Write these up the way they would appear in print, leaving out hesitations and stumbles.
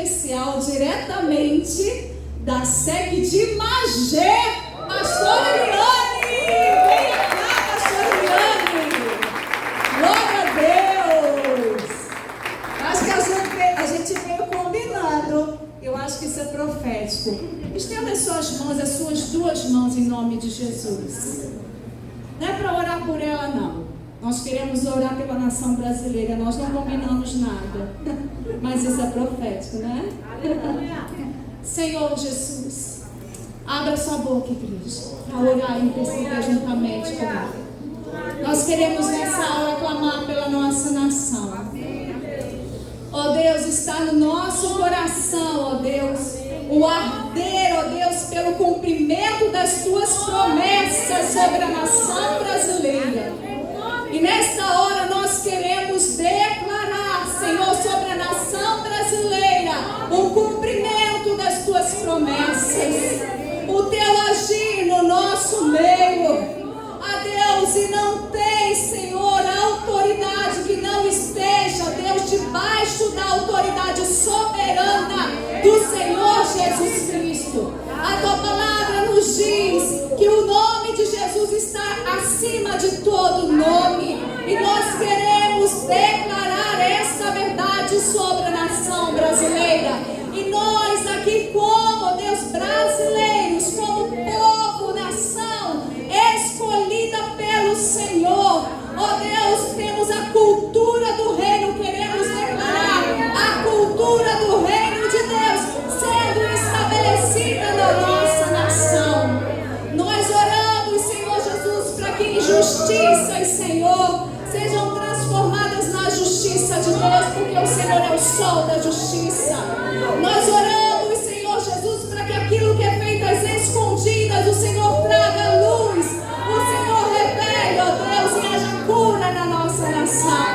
especial diretamente da SEC de Magé, pastora Eliane. Venha cá, pastora Eliane. Glória a Deus. Acho que a gente veio combinando. Eu acho que isso é profético. Estenda as suas mãos, as suas duas mãos em nome de Jesus. Não é para orar por ela, não. Nós queremos orar pela nação brasileira. Nós não combinamos nada. Mas isso é profético, né? Senhor Jesus, abra sua boca, igreja, para orar e interceder juntamente comigo. Nós queremos nessa hora clamar pela nossa nação. Ó Deus, está no nosso coração, ó Deus, o arder, ó Deus, pelo cumprimento das tuas promessas sobre a nação brasileira. E nesta hora nós queremos declarar, Senhor, sobre a nação brasileira, o cumprimento das tuas promessas, o teu agir no nosso meio. A Deus, e não tem, Senhor, autoridade que não esteja, Deus, debaixo da autoridade soberana do Senhor Jesus Cristo. A tua palavra nos diz que o nome de Jesus está acima de todo nome. E nós queremos declarar essa verdade sobre a nação brasileira. E nós aqui, como Deus, brasileiros, como povo, nação escolhida pelo Senhor, ó Deus, temos a cultura do reino, queremos declarar a cultura do reino de Deus sendo estabelecida na nossa nação. Nós oramos, Senhor Jesus, para que injustiças, Senhor, sejam transformadas na justiça de Deus, porque o Senhor é o sol da justiça. Nós oramos, Senhor Jesus, para que aquilo que é feito às escondidas, o Senhor traga luz, o Senhor revele, ó Deus, e haja cura na nossa nação.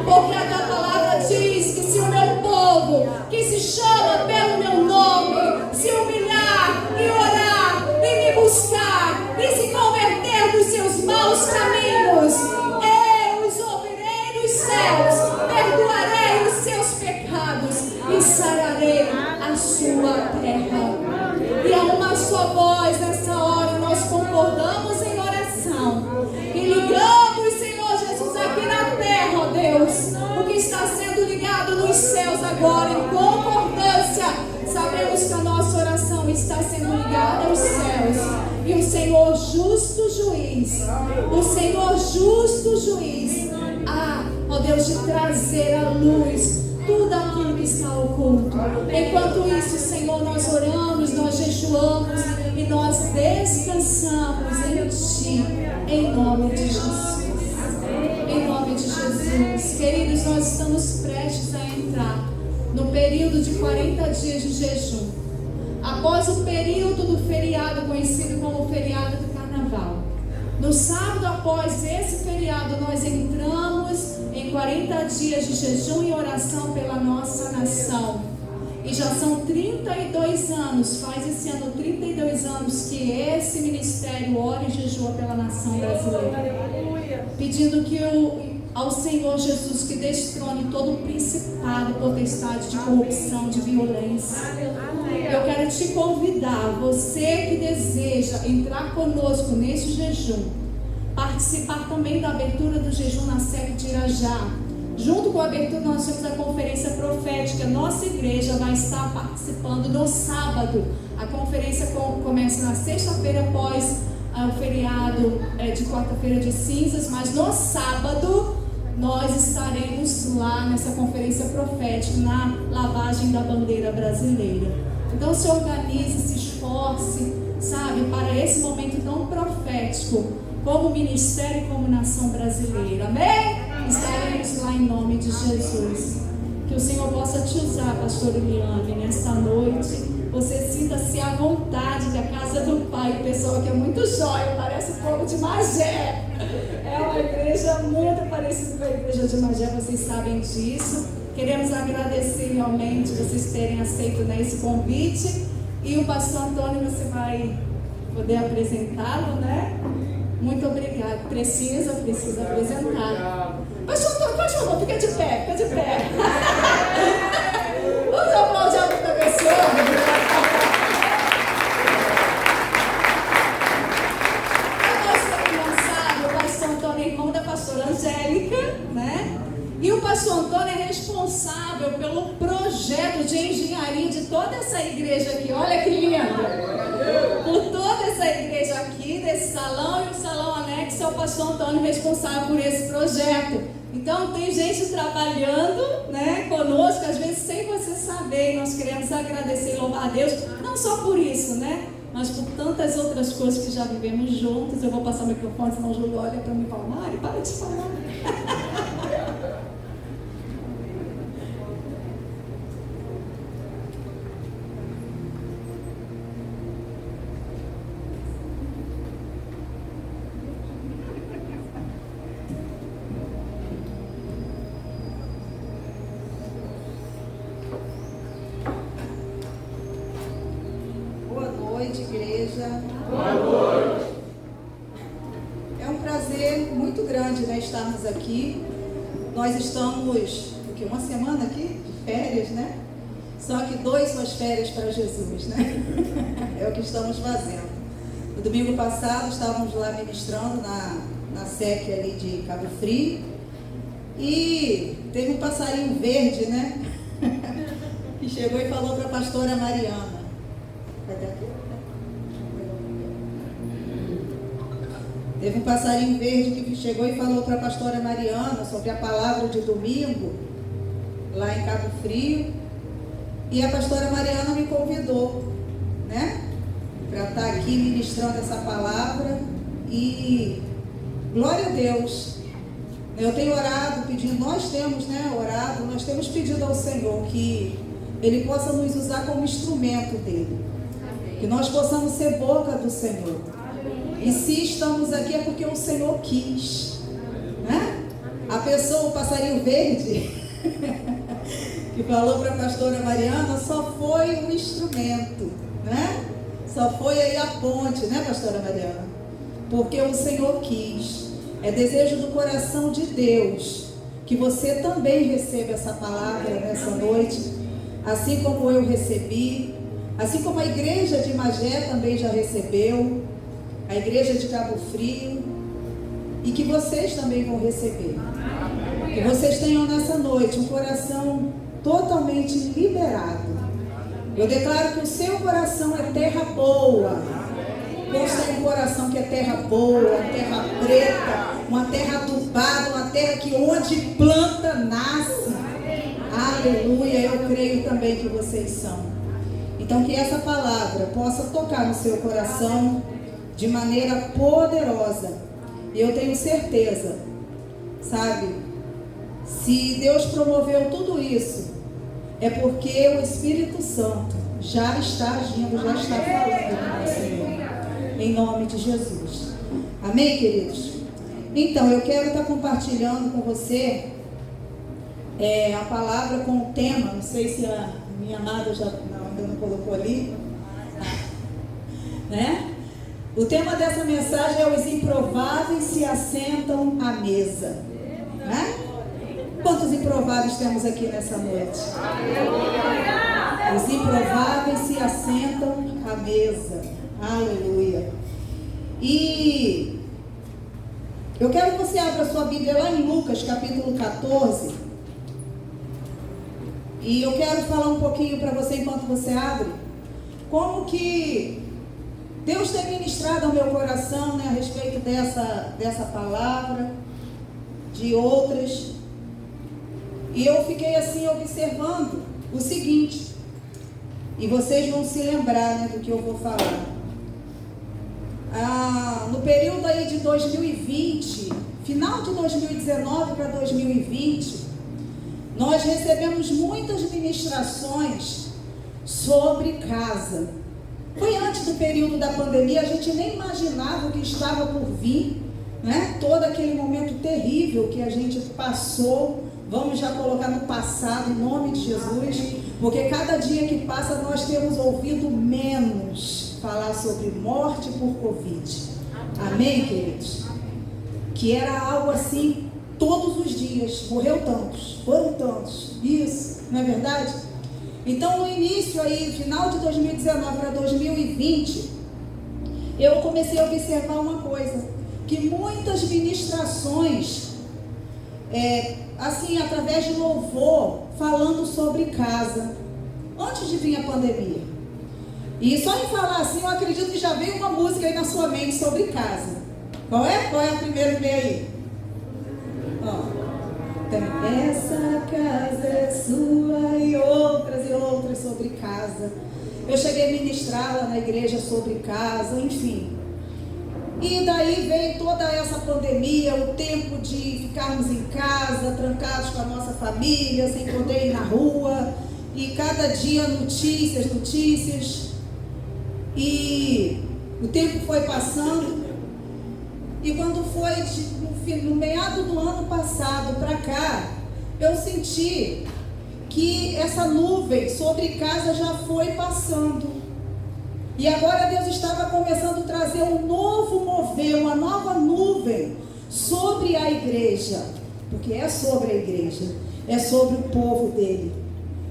Porque a tua palavra diz que se o meu povo, que se chama pelo meu nome, se humilhar e orar e me buscar e se converter dos seus maus caminhos, eu os ouvirei dos céus, perdoarei os seus pecados e sararei a sua terra. E a uma só voz nessa hora nós concordamos em oração e ligamos, Senhor Jesus, aqui na terra, ó Deus, o que está sendo ligado nos céus agora em concordância. Sabemos que a nossa oração está sendo ligada aos céus. E o Senhor justo juiz, o Senhor justo juiz, ó Deus, de trazer à luz tudo aquilo que está oculto. Enquanto isso, Senhor, nós oramos, nós jejuamos e nós descansamos em Ti, em nome de Jesus. Em nome de Jesus. Queridos, nós estamos prestes a entrar no período de 40 dias de jejum. Após o período do feriado conhecido como feriado do Carnaval. No sábado após esse feriado nós entramos em 40 dias de jejum e oração pela nossa nação. E já são 32 anos, faz esse ano 32 anos que esse ministério ora e jejua pela nação brasileira. Pedindo que ao Senhor Jesus que destrone todo o principado e potestade de corrupção, de violência. Eu quero te convidar, você que deseja entrar conosco neste jejum, participar também da abertura do jejum na SEC de Irajá. Junto com a abertura nós temos a conferência profética. Nossa igreja vai estar participando no sábado. A conferência começa na sexta-feira após o feriado de quarta-feira de cinzas, mas no sábado nós estaremos lá nessa conferência profética, na lavagem da bandeira brasileira. Então se organize, se esforce, sabe, para esse momento tão profético, como ministério e como nação brasileira. Amém? Estaremos lá em nome de Jesus. Que o Senhor possa te usar, pastor Eliane, nesta noite. Você sinta-se à vontade da casa do Pai. O pessoal aqui é muito jóia, parece o povo de Magé. É uma igreja muito parecida com a igreja de Magé, vocês sabem disso. Queremos agradecer realmente vocês terem aceito, né, esse convite. E o pastor Antônio, você vai poder apresentá-lo, né? Muito obrigada. Precisa apresentar. Pastor Antônio, fica de pé. Vamos aplaudir a projeto de engenharia de toda essa igreja aqui. Olha que lindo! Por toda essa igreja aqui, desse salão e o salão anexo, é o pastor Antônio responsável por esse projeto. Então tem gente trabalhando, né, conosco, às vezes sem você saber, e nós queremos agradecer e louvar a Deus, não só por isso, né, mas por tantas outras coisas que já vivemos juntos. Eu vou passar o microfone, senão o Júlio olha para mim e fala: Mari, para de falar. Igreja. Boa noite. É um prazer muito grande, né, estarmos aqui. Nós estamos, uma semana aqui de férias, né? Só que 2 são as férias para Jesus, né? É o que estamos fazendo. No domingo passado estávamos lá ministrando na SEC ali de Cabo Frio e teve um passarinho verde, né? Que chegou e falou para a pastora Mariana. Vai ter aqui? Teve um passarinho verde que chegou e falou para a pastora Mariana sobre a palavra de domingo, lá em Cabo Frio. E a pastora Mariana me convidou, né, para estar aqui ministrando essa palavra. E glória a Deus. Eu tenho orado, pedindo, nós temos, né, orado, nós temos pedido ao Senhor que Ele possa nos usar como instrumento dEle. Que nós possamos ser boca do Senhor. E se estamos aqui é porque o Senhor quis, né? A pessoa, o passarinho verde, que falou para a pastora Mariana, só foi um instrumento, né? Só foi aí a ponte, né, pastora Mariana? Porque o Senhor quis. É desejo do coração de Deus que você também receba essa palavra nessa noite, assim como eu recebi, assim como a igreja de Magé também já recebeu, a igreja de Cabo Frio, e que vocês também vão receber. Que vocês tenham nessa noite um coração totalmente liberado. Eu declaro que o seu coração é terra boa. Deus tem um coração que é terra boa, terra preta, uma terra adubada, uma terra que onde planta nasce. Aleluia, eu creio também que vocês são. Então que essa palavra possa tocar no seu coração de maneira poderosa. E eu tenho certeza, sabe, se Deus promoveu tudo isso, é porque o Espírito Santo já está agindo, já está falando com o Senhor, em nome de Jesus. Amém, queridos? Então, eu quero estar compartilhando com você a palavra com o tema, não sei se a minha amada ainda não colocou ali, né? O tema dessa mensagem é: os improváveis se assentam à mesa, né? Quantos improváveis temos aqui nessa noite? Os improváveis se assentam à mesa. Aleluia. E eu quero que você abra sua Bíblia lá em Lucas, capítulo 14. E eu quero falar um pouquinho para você, enquanto você abre, como que Deus tem ministrado ao meu coração, né, a respeito dessa palavra, de outras. E eu fiquei assim observando o seguinte, e vocês vão se lembrar, né, do que eu vou falar. No período aí de 2020, final de 2019 para 2020, nós recebemos muitas ministrações sobre casa. Foi antes do período da pandemia, a gente nem imaginava o que estava por vir, né? Todo aquele momento terrível que a gente passou, vamos já colocar no passado, em nome de Jesus, porque cada dia que passa nós temos ouvido menos falar sobre morte por Covid. Amém, queridos? Que era algo assim, todos os dias, morreu tantos, foram tantos, isso, não é verdade? Então, no início aí, final de 2019 para 2020, eu comecei a observar uma coisa, que muitas ministrações, assim, através de louvor, falando sobre casa, antes de vir a pandemia. E só em falar assim, eu acredito que já veio uma música aí na sua mente sobre casa. Qual é? Qual é a primeira que vem aí? Essa casa é sua e outras sobre casa. Eu cheguei a ministrar lá na igreja sobre casa, enfim. E daí veio toda essa pandemia, o tempo de ficarmos em casa, trancados com a nossa família, sem poder ir na rua, e cada dia notícias. E o tempo foi passando, e quando foi no meado do ano passado para cá, eu senti que essa nuvem sobre casa já foi passando. E agora Deus estava começando a trazer um novo mover, uma nova nuvem sobre a igreja. Porque é sobre a igreja, é sobre o povo dele.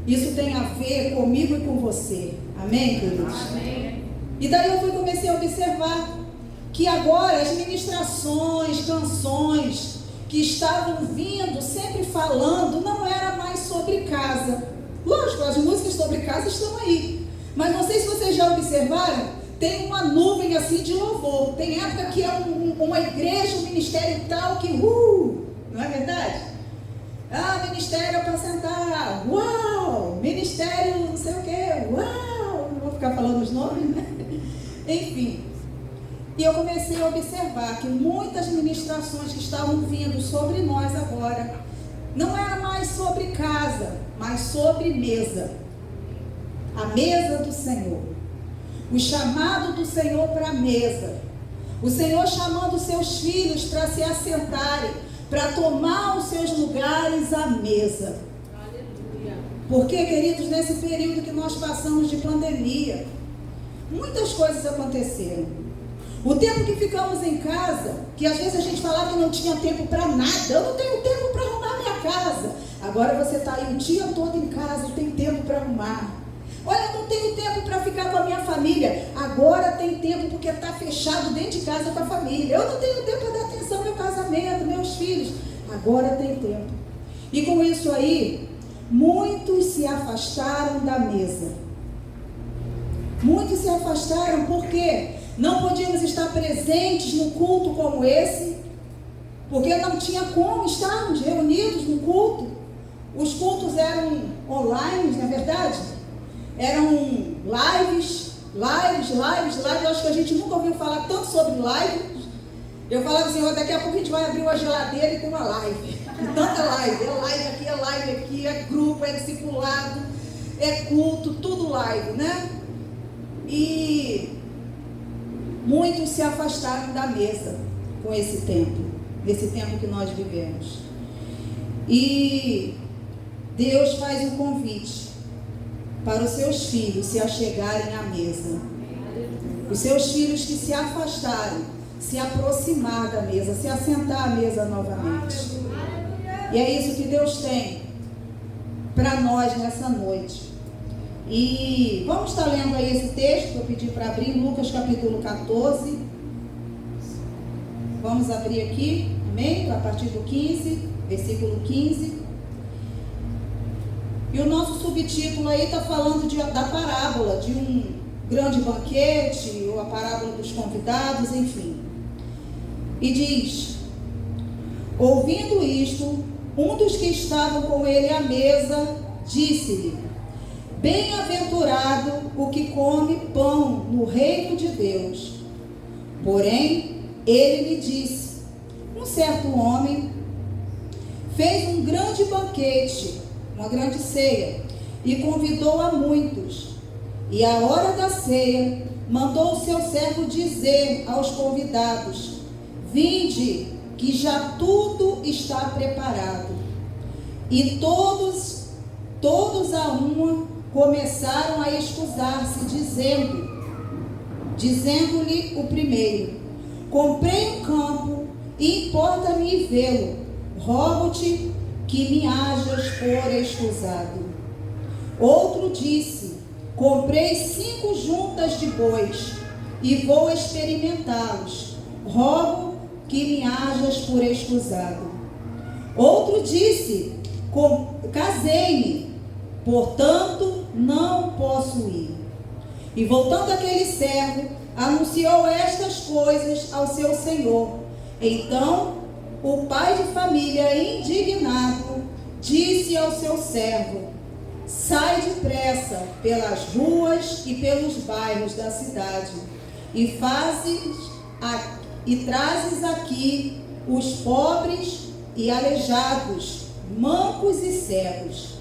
Isso tem a ver comigo e com você. Amém, queridos? Amém. E daí eu comecei a observar que agora as ministrações, canções que estavam vindo, sempre falando, não era mais sobre casa. Lógico, as músicas sobre casa estão aí. Mas não sei se vocês já observaram, tem uma nuvem assim de louvor. Tem época que é uma igreja, um ministério tal que, não é verdade? Ministério para sentar, uau! Ministério não sei o que, uau! Não vou ficar falando os nomes, né? Enfim. E eu comecei a observar que muitas ministrações que estavam vindo sobre nós agora, não era mais sobre casa, mas sobre mesa. A mesa do Senhor, o chamado do Senhor para a mesa, o Senhor chamando os seus filhos para se assentarem, para tomar os seus lugares à mesa. Aleluia. Porque, queridos, nesse período que nós passamos de pandemia, muitas coisas aconteceram. O tempo que ficamos em casa, que às vezes a gente falava que não tinha tempo para nada, eu não tenho tempo para arrumar minha casa. Agora você está aí o dia todo em casa, tem tempo para arrumar. Olha, eu não tenho tempo para ficar com a minha família. Agora tem tempo porque está fechado dentro de casa com a família. Eu não tenho tempo para dar atenção ao meu casamento, meus filhos. Agora tem tempo. E com isso aí, muitos se afastaram da mesa. Muitos se afastaram porque não podíamos estar presentes num culto como esse, porque não tinha como estarmos reunidos no culto. Os cultos eram online, não é verdade? Eram lives. Eu acho que a gente nunca ouviu falar tanto sobre lives. Eu falava assim, daqui a pouco a gente vai abrir uma geladeira e tem uma live. Tanta live. É live aqui, é grupo, é discipulado, é culto, tudo live, né? E muitos se afastaram da mesa com esse tempo que nós vivemos. E Deus faz um convite para os seus filhos se achegarem à mesa. Os seus filhos que se afastaram, se aproximar da mesa, se assentar à mesa novamente. E é isso que Deus tem para nós nessa noite. E vamos estar lendo aí esse texto que eu pedi para abrir, Lucas capítulo 14. Vamos abrir aqui, amém? A partir do 15, versículo 15. E o nosso subtítulo aí está falando da parábola, de um grande banquete, ou a parábola dos convidados, enfim. E diz: ouvindo isto, um dos que estavam com ele à mesa disse-lhe: bem-aventurado o que come pão no reino de Deus. Porém, ele lhe disse: um certo homem fez um grande banquete, uma grande ceia, e convidou a muitos. E à hora da ceia, mandou o seu servo dizer aos convidados: vinde, que já tudo está preparado. E todos a uma começaram a escusar-se, dizendo-lhe o primeiro: comprei um campo e importa-me vê-lo. Rogo-te que me hajas por escusado. Outro disse: comprei 5 juntas de bois e vou experimentá-los. Rogo que me hajas por escusado. Outro disse: casei-me, portanto não E voltando aquele servo, anunciou estas coisas ao seu senhor. Então, o pai de família, indignado, disse ao seu servo: sai depressa pelas ruas e pelos bairros da cidade e trazes aqui os pobres e aleijados, mancos e cegos.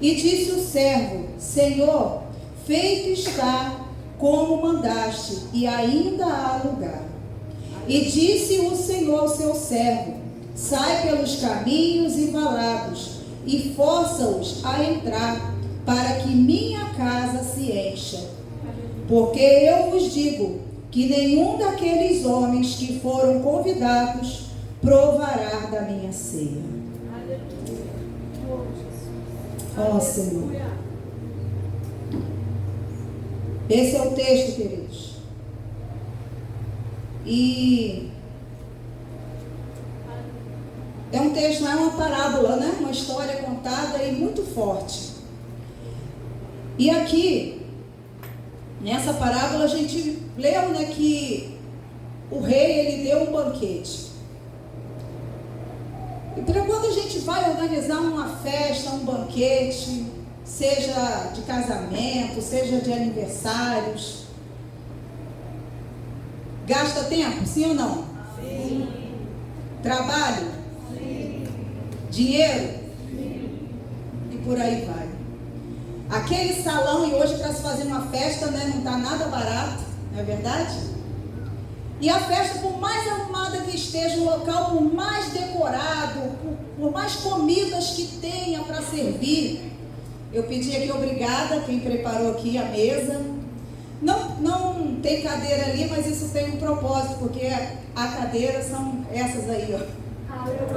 E disse o servo: Senhor, feito está como mandaste, e ainda há lugar. E disse o Senhor ao seu servo: sai pelos caminhos e valados, e força-os a entrar, para que minha casa se encha. Porque eu vos digo que nenhum daqueles homens que foram convidados provará da minha ceia. Ó Senhor. Esse é o texto, queridos. E é um texto, não é uma parábola, né? Uma história contada e muito forte. E aqui, nessa parábola, a gente leu, né, que o rei, ele deu um banquete. E para quando a gente vai organizar uma festa, um banquete, seja de casamento, seja de aniversários, gasta tempo, sim ou não? Sim. Trabalho? Sim. Dinheiro? Sim. E por aí vai. Aquele salão, e hoje para se fazer uma festa, né, não está nada barato, não é verdade? E a festa, por mais arrumada que esteja, o local, por mais decorado, por mais comidas que tenha para servir, eu pedi aqui, obrigada, quem preparou aqui a mesa. Não tem cadeira ali, mas isso tem um propósito, porque a cadeira são essas aí, ó.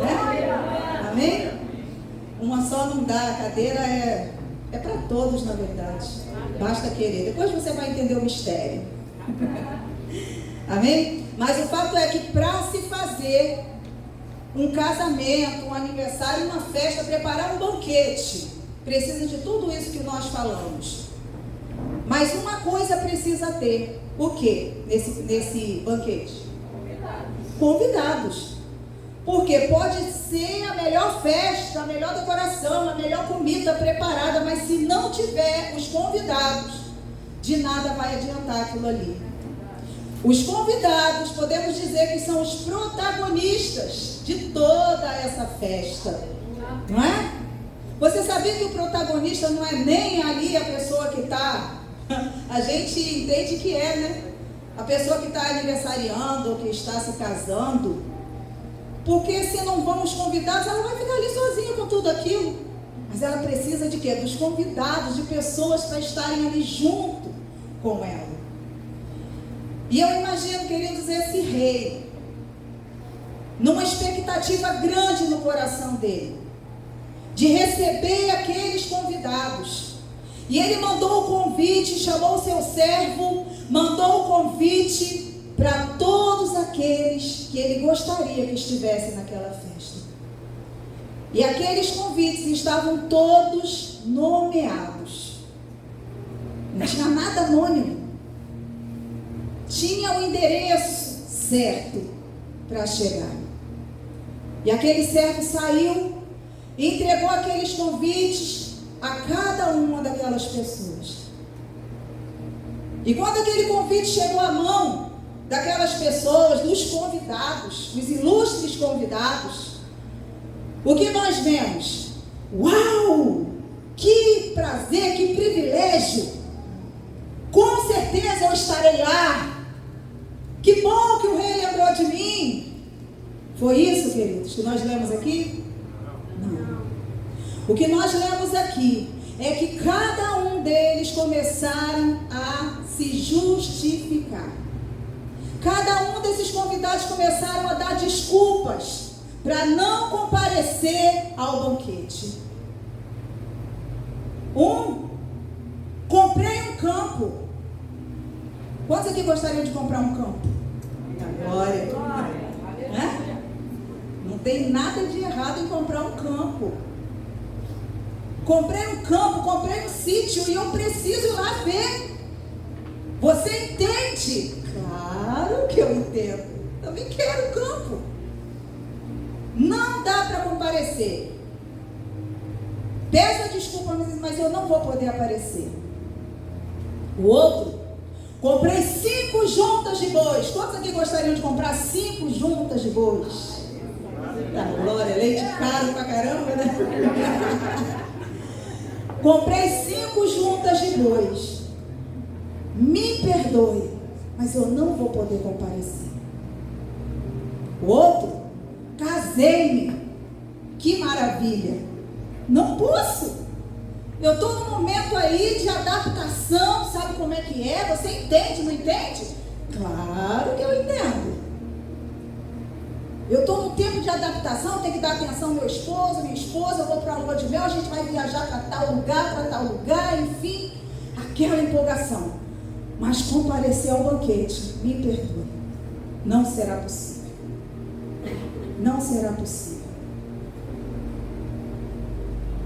É? Amém? Uma só não dá, a cadeira é para todos, na verdade. Basta querer. Depois você vai entender o mistério. Amém? Mas o fato é que para se fazer um casamento, um aniversário, uma festa, preparar um banquete, precisa de tudo isso que nós falamos. Mas uma coisa precisa ter. O que nesse banquete? Convidados. Porque pode ser a melhor festa, a melhor decoração, a melhor comida preparada, mas se não tiver os convidados, de nada vai adiantar aquilo ali. Os convidados, podemos dizer que são os protagonistas de toda essa festa, não é? Você sabia que o protagonista não é nem ali a pessoa que está, a gente entende que é, né? A pessoa que está aniversariando ou que está se casando, porque se não vão os convidados, ela vai ficar ali sozinha com tudo aquilo. Mas ela precisa de quê? Dos convidados, de pessoas para estarem ali junto com ela. E eu imagino, queridos, esse rei, numa expectativa grande no coração dele, de receber aqueles convidados. E ele mandou o convite, chamou o seu servo, mandou o convite para todos aqueles que ele gostaria que estivessem naquela festa. E aqueles convites estavam todos nomeados. Não tinha nada anônimo. Tinha o endereço certo para chegar. E aquele servo saiu e entregou aqueles convites a cada uma daquelas pessoas. E quando aquele convite chegou à mão daquelas pessoas, dos convidados, os ilustres convidados, o que nós vemos? Uau! Que prazer, que privilégio! Com certeza eu estarei lá. Que bom que o rei lembrou de mim. Foi isso, queridos, que nós lemos aqui? Não. O que nós lemos aqui é que cada um deles começaram a se justificar. Cada um desses convidados começaram a dar desculpas para não comparecer ao banquete. Comprei um campo. Quantos aqui gostariam de comprar um campo? Glória. É? Não tem nada de errado em comprar um campo. Comprei um campo, comprei um sítio e eu preciso ir lá ver. Você entende? Claro que eu entendo. Também quero o campo. Não dá para comparecer. Peça desculpa, mas eu não vou poder aparecer. O outro, comprei 5 juntas de bois. Quantos aqui gostariam de comprar 5 juntas de bois? Tá, glória, leite caro pra caramba, né? Comprei 5 juntas de bois. Me perdoe, mas eu não vou poder comparecer. O outro, casei-me. Que maravilha. Não posso. Eu estou num momento aí de adaptação, sabe como é que é? Você entende, não entende? Claro que eu entendo. Eu estou num tempo de adaptação, tenho que dar atenção ao meu esposo, minha esposa, eu vou para a lua de mel, a gente vai viajar para tal lugar, enfim, aquela empolgação. Mas comparecer ao banquete, me perdoe, não será possível. Não será possível.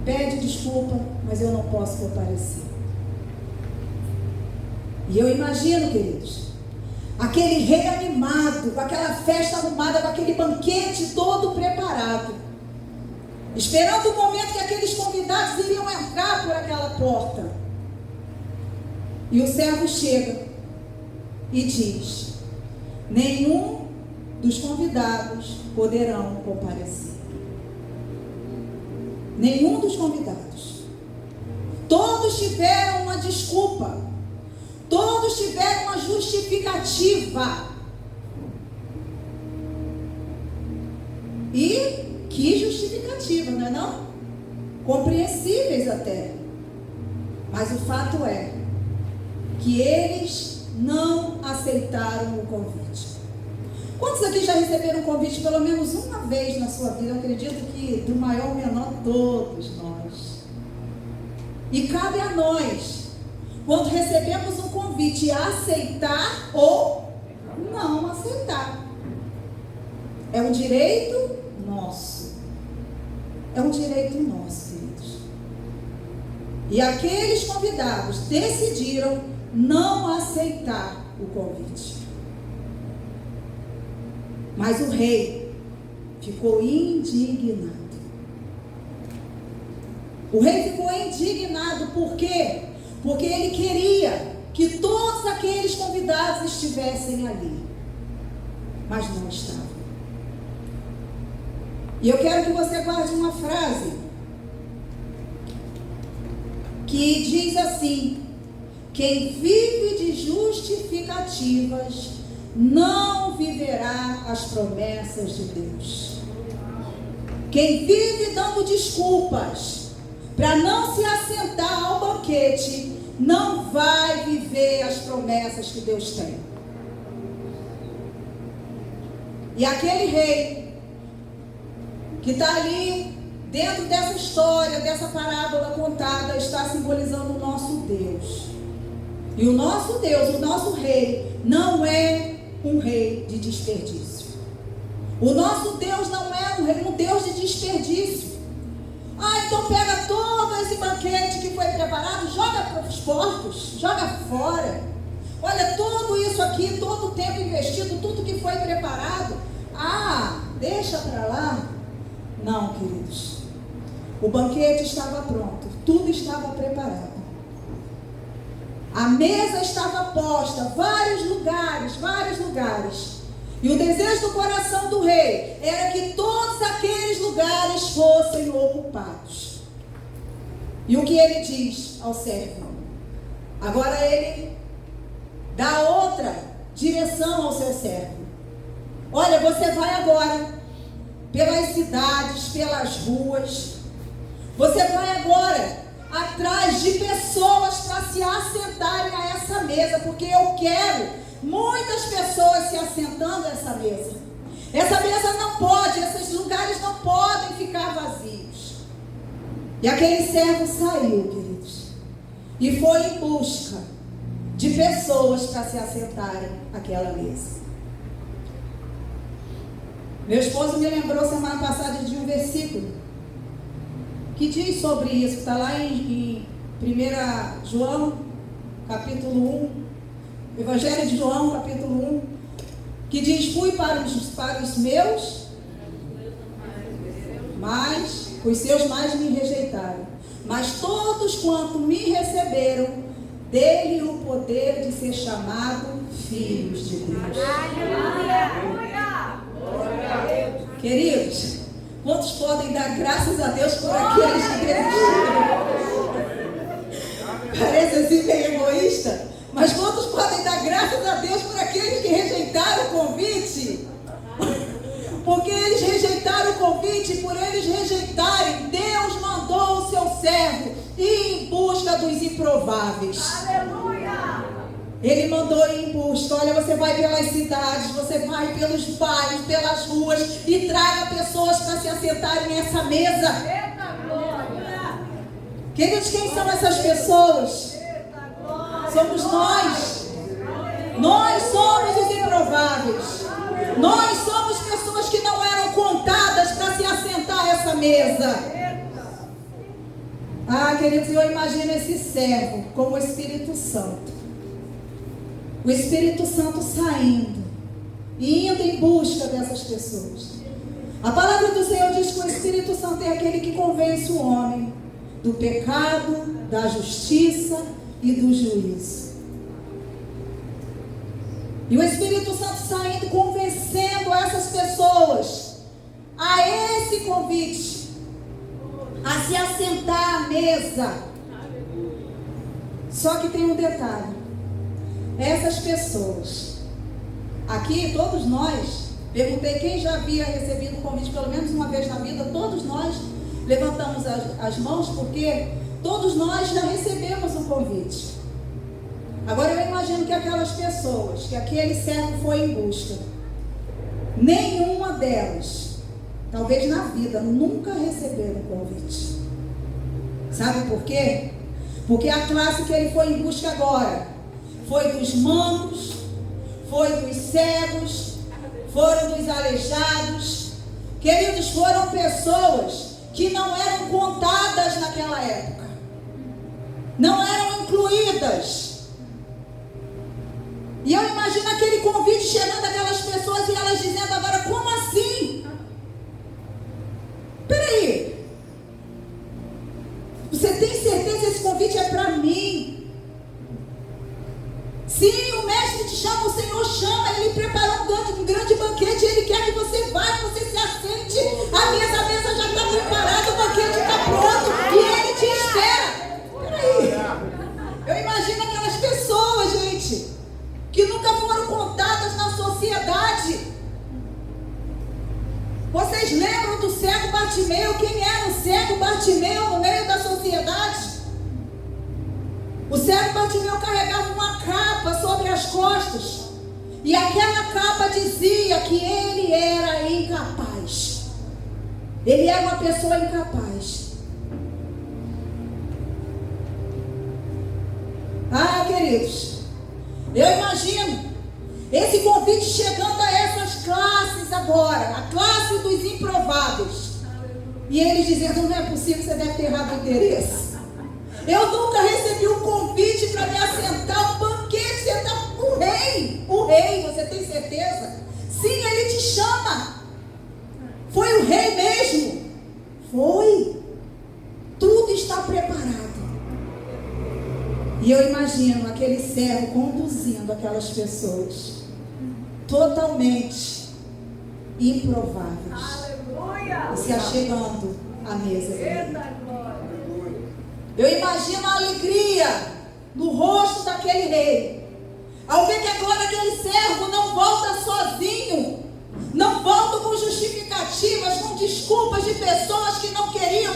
Pede desculpa, mas eu não posso comparecer. E eu imagino, queridos, aquele rei animado, com aquela festa arrumada, com aquele banquete todo preparado, esperando o momento que aqueles convidados iriam entrar por aquela porta. E o servo chega e diz: nenhum dos convidados poderão comparecer. Nenhum dos convidados. Todos tiveram uma desculpa. Todos tiveram uma justificativa. E que justificativa, não é não? Compreensíveis até. Mas o fato é que eles não aceitaram o convite. Quantos aqui já receberam um convite pelo menos uma vez na sua vida? Eu acredito que do maior ao menor, todos nós. E cabe a nós, quando recebemos um convite, aceitar ou não aceitar. É um direito nosso. É um direito nosso, queridos. E aqueles convidados decidiram não aceitar o convite. Mas o rei ficou indignado. O rei ficou indignado por quê? Porque ele queria que todos aqueles convidados estivessem ali. Mas não estavam. E eu quero que você guarde uma frase que diz assim: quem vive de justificativas não viverá as promessas de Deus. Quem vive dando desculpas para não se assentar ao banquete, não vai viver as promessas que Deus tem. E aquele rei que está ali dentro dessa história, dessa parábola contada, está simbolizando o nosso Deus. E o nosso Deus, o nosso rei, não é um rei de desperdício. O nosso Deus não é um Deus de desperdício. Então pega todo esse banquete que foi preparado, joga para os porcos, joga fora. Olha, tudo isso aqui, todo o tempo investido, tudo que foi preparado, deixa para lá. Não, queridos. O banquete estava pronto, tudo estava preparado. A mesa estava posta, vários lugares. E o desejo do coração do rei era que todos aqueles lugares fossem ocupados. E o que ele diz ao servo? Agora ele dá outra direção ao seu servo. Olha, você vai agora pelas cidades, pelas ruas. Você vai agora atrás de pessoas para se assentarem a essa mesa, porque eu quero muitas pessoas se assentando a essa mesa. Essa mesa não pode, esses lugares não podem ficar vazios. E aquele servo saiu, queridos, e foi em busca de pessoas para se assentarem àquela mesa. Meu esposo me lembrou semana passada de um versículo que diz sobre isso, que está lá em 1 João, capítulo 1, Evangelho de João, capítulo 1, que diz: fui para os meus, mas os seus mais me rejeitaram. Mas todos quanto me receberam, dele o poder de ser chamado filhos de Deus. Queridos, quantos podem dar graças a Deus por aqueles que resistiram? Parece assim meio egoísta, mas quantos podem dar graças a Deus por aqueles que rejeitaram o convite? Porque eles rejeitaram o convite, por eles rejeitarem, Deus mandou o seu servo ir em busca dos improváveis. Aleluia! Ele mandou ir em busca. Olha, você vai pelas cidades, você vai pelos bairros, pelas ruas e traga pessoas para se assentarem nessa mesa. Queridos, quem são essas pessoas? Somos nós. Nós somos os improváveis. Nós somos pessoas que não eram contadas para se assentar a essa mesa. Ah, queridos, eu imagino esse servo como o Espírito Santo. O Espírito Santo saindo e indo em busca dessas pessoas. A palavra do Senhor diz que o Espírito Santo é aquele que convence o homem do pecado, da justiça e do juízo. E o Espírito Santo saindo, convencendo essas pessoas a esse convite, a se assentar à mesa. Só que tem um detalhe: essas pessoas, aqui todos nós, perguntei quem já havia recebido o convite pelo menos uma vez na vida, todos nós levantamos as mãos, porque todos nós já recebemos o convite. Agora eu imagino que aquelas pessoas, que aquele servo foi em busca, nenhuma delas, talvez na vida, nunca receberam o convite. Sabe por quê? Porque a classe que ele foi em busca agora foi dos mancos, foi dos cegos, foram dos aleijados. Queridos, foram pessoas que não eram contadas naquela época, não eram incluídas. E eu imagino aquele convite chegando àquelas pessoas e elas dizendo agora: como assim? Peraí, você tem certeza que esse convite é para mim? Sim, o mestre te chama, o Senhor chama, ele preparou um grande banquete, ele quer que você vá, que você se assente. A mesa já está preparada, o banquete está pronto e ele te espera. Peraí, eu imagino aquelas pessoas, gente, que nunca foram contadas na sociedade. Vocês lembram do cego Bartimeu? Quem era o cego Bartimeu no meio da sociedade? O cego Bartimeu carregava uma capa sobre as costas, e aquela capa dizia que ele era incapaz. Ele era uma pessoa incapaz. Ah, queridos, eu imagino esse convite chegando a essas classes agora, a classe dos improváveis. E eles dizendo: não é possível, você deve ter errado o interesse. Eu nunca recebi um convite para me assentar, um banquete, sentar o rei. O rei, você tem certeza? Sim, ele te chama. Foi o rei mesmo? Foi. Tudo está preparado. E eu imagino aquele servo conduzindo aquelas pessoas totalmente improváveis e se achegando à mesa dele. Eu imagino a alegria no rosto daquele rei, ao ver que agora aquele servo não volta sozinho, não volta com justificativas, com desculpas de pessoas que não queriam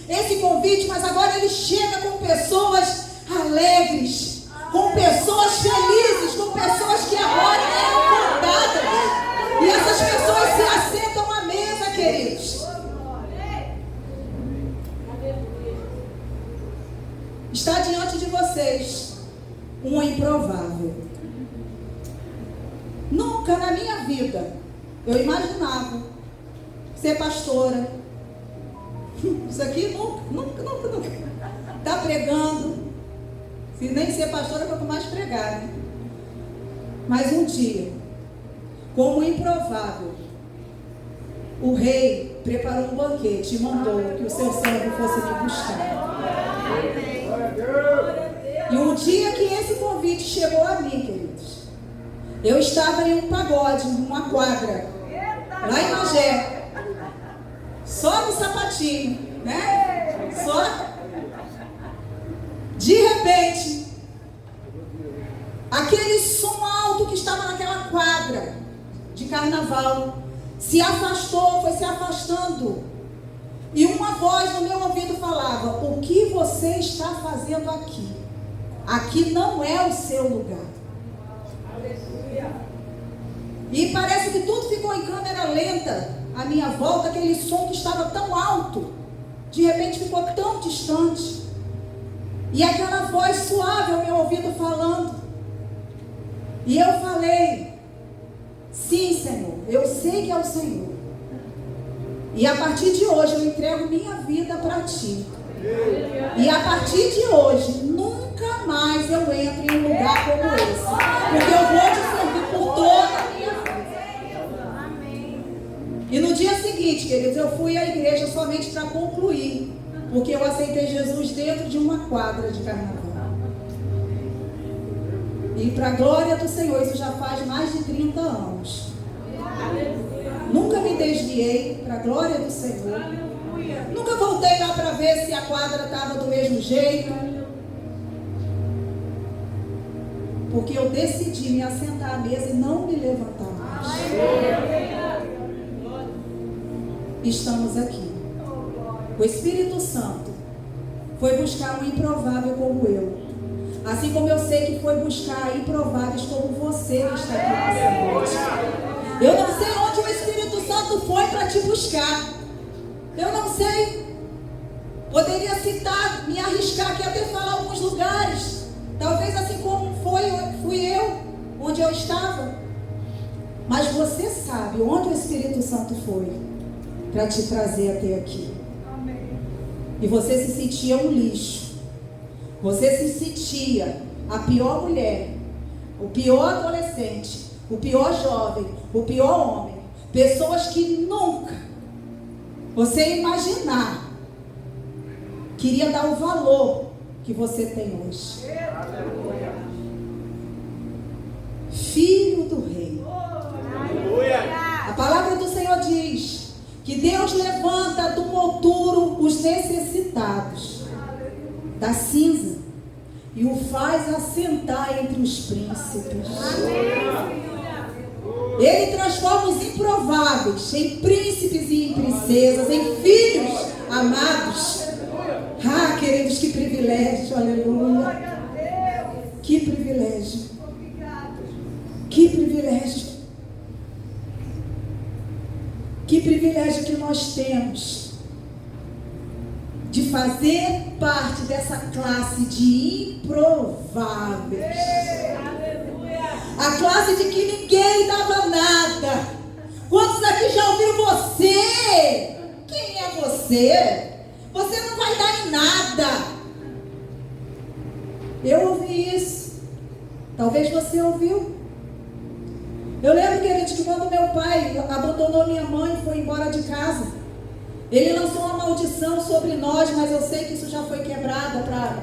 esse convite, mas agora ele chega com pessoas alegres, com pessoas felizes, com pessoas que agora eram contadas, e essas pessoas se assentam à mesa, queridos. Está diante de vocês um improvável. Nunca na minha vida eu imaginava ser pastora. Isso aqui nunca. Está pregando. Se nem ser pastora, quanto mais pregar, né? Mas um dia, como improvável, o rei preparou um banquete e mandou que o seu servo fosse me buscar. E um dia que esse convite chegou a mim, queridos, eu estava em um pagode, numa quadra, lá em Magé, só no sapatinho, né? Só. De repente, aquele som alto que estava naquela quadra de carnaval se afastou, foi se afastando. E uma voz no meu ouvido falava: o que você está fazendo aqui? Aqui não é o seu lugar. E parece que tudo ficou em câmera lenta à minha volta, aquele som que estava tão alto, de repente ficou tão distante. E aquela voz suave ao meu ouvido falando. E eu falei: sim, Senhor, eu sei que é o Senhor. E a partir de hoje eu entrego minha vida para Ti. E a partir de hoje, nunca mais eu entro em um lugar como esse. Porque eu vou te servir por toda a minha vida. E no dia seguinte, queridos, eu fui à igreja somente para concluir. Porque eu aceitei Jesus dentro de uma quadra de carnaval. E para a glória do Senhor, isso já faz mais de 30 anos. Nunca me desviei, para a glória do Senhor. Nunca voltei lá para ver se a quadra estava do mesmo jeito. Porque eu decidi me assentar à mesa e não me levantar mais. Estamos aqui. O Espírito Santo foi buscar um improvável como eu. Assim como eu sei que foi buscar improváveis como você que está aqui nessa noite. Eu não sei onde o Espírito Santo foi para te buscar. Eu não sei. Poderia citar, me arriscar aqui até falar alguns lugares. Talvez assim como fui eu, onde eu estava. Mas você sabe onde o Espírito Santo foi para te trazer até aqui. E você se sentia um lixo. Você se sentia a pior mulher, o pior adolescente, o pior jovem, o pior homem. Pessoas que nunca você imaginar queria dar o valor que você tem hoje. Filho do Rei. A palavra do Senhor diz que Deus levanta do monturo os necessitados da cinza e o faz assentar entre os príncipes. Ele transforma os improváveis em príncipes e em princesas, em filhos amados. Ah, queridos, que privilégio, aleluia. Que privilégio. Que privilégio. Que privilégio que nós temos de fazer parte dessa classe de improváveis. A classe de que ninguém dava nada. Quantos aqui já ouviram você? Quem é você? Você não vai dar em nada. Eu ouvi isso. Talvez você ouviu. Eu lembro, queridos, que quando meu pai abandonou minha mãe e foi embora de casa, ele lançou uma maldição sobre nós, mas eu sei que isso já foi quebrada para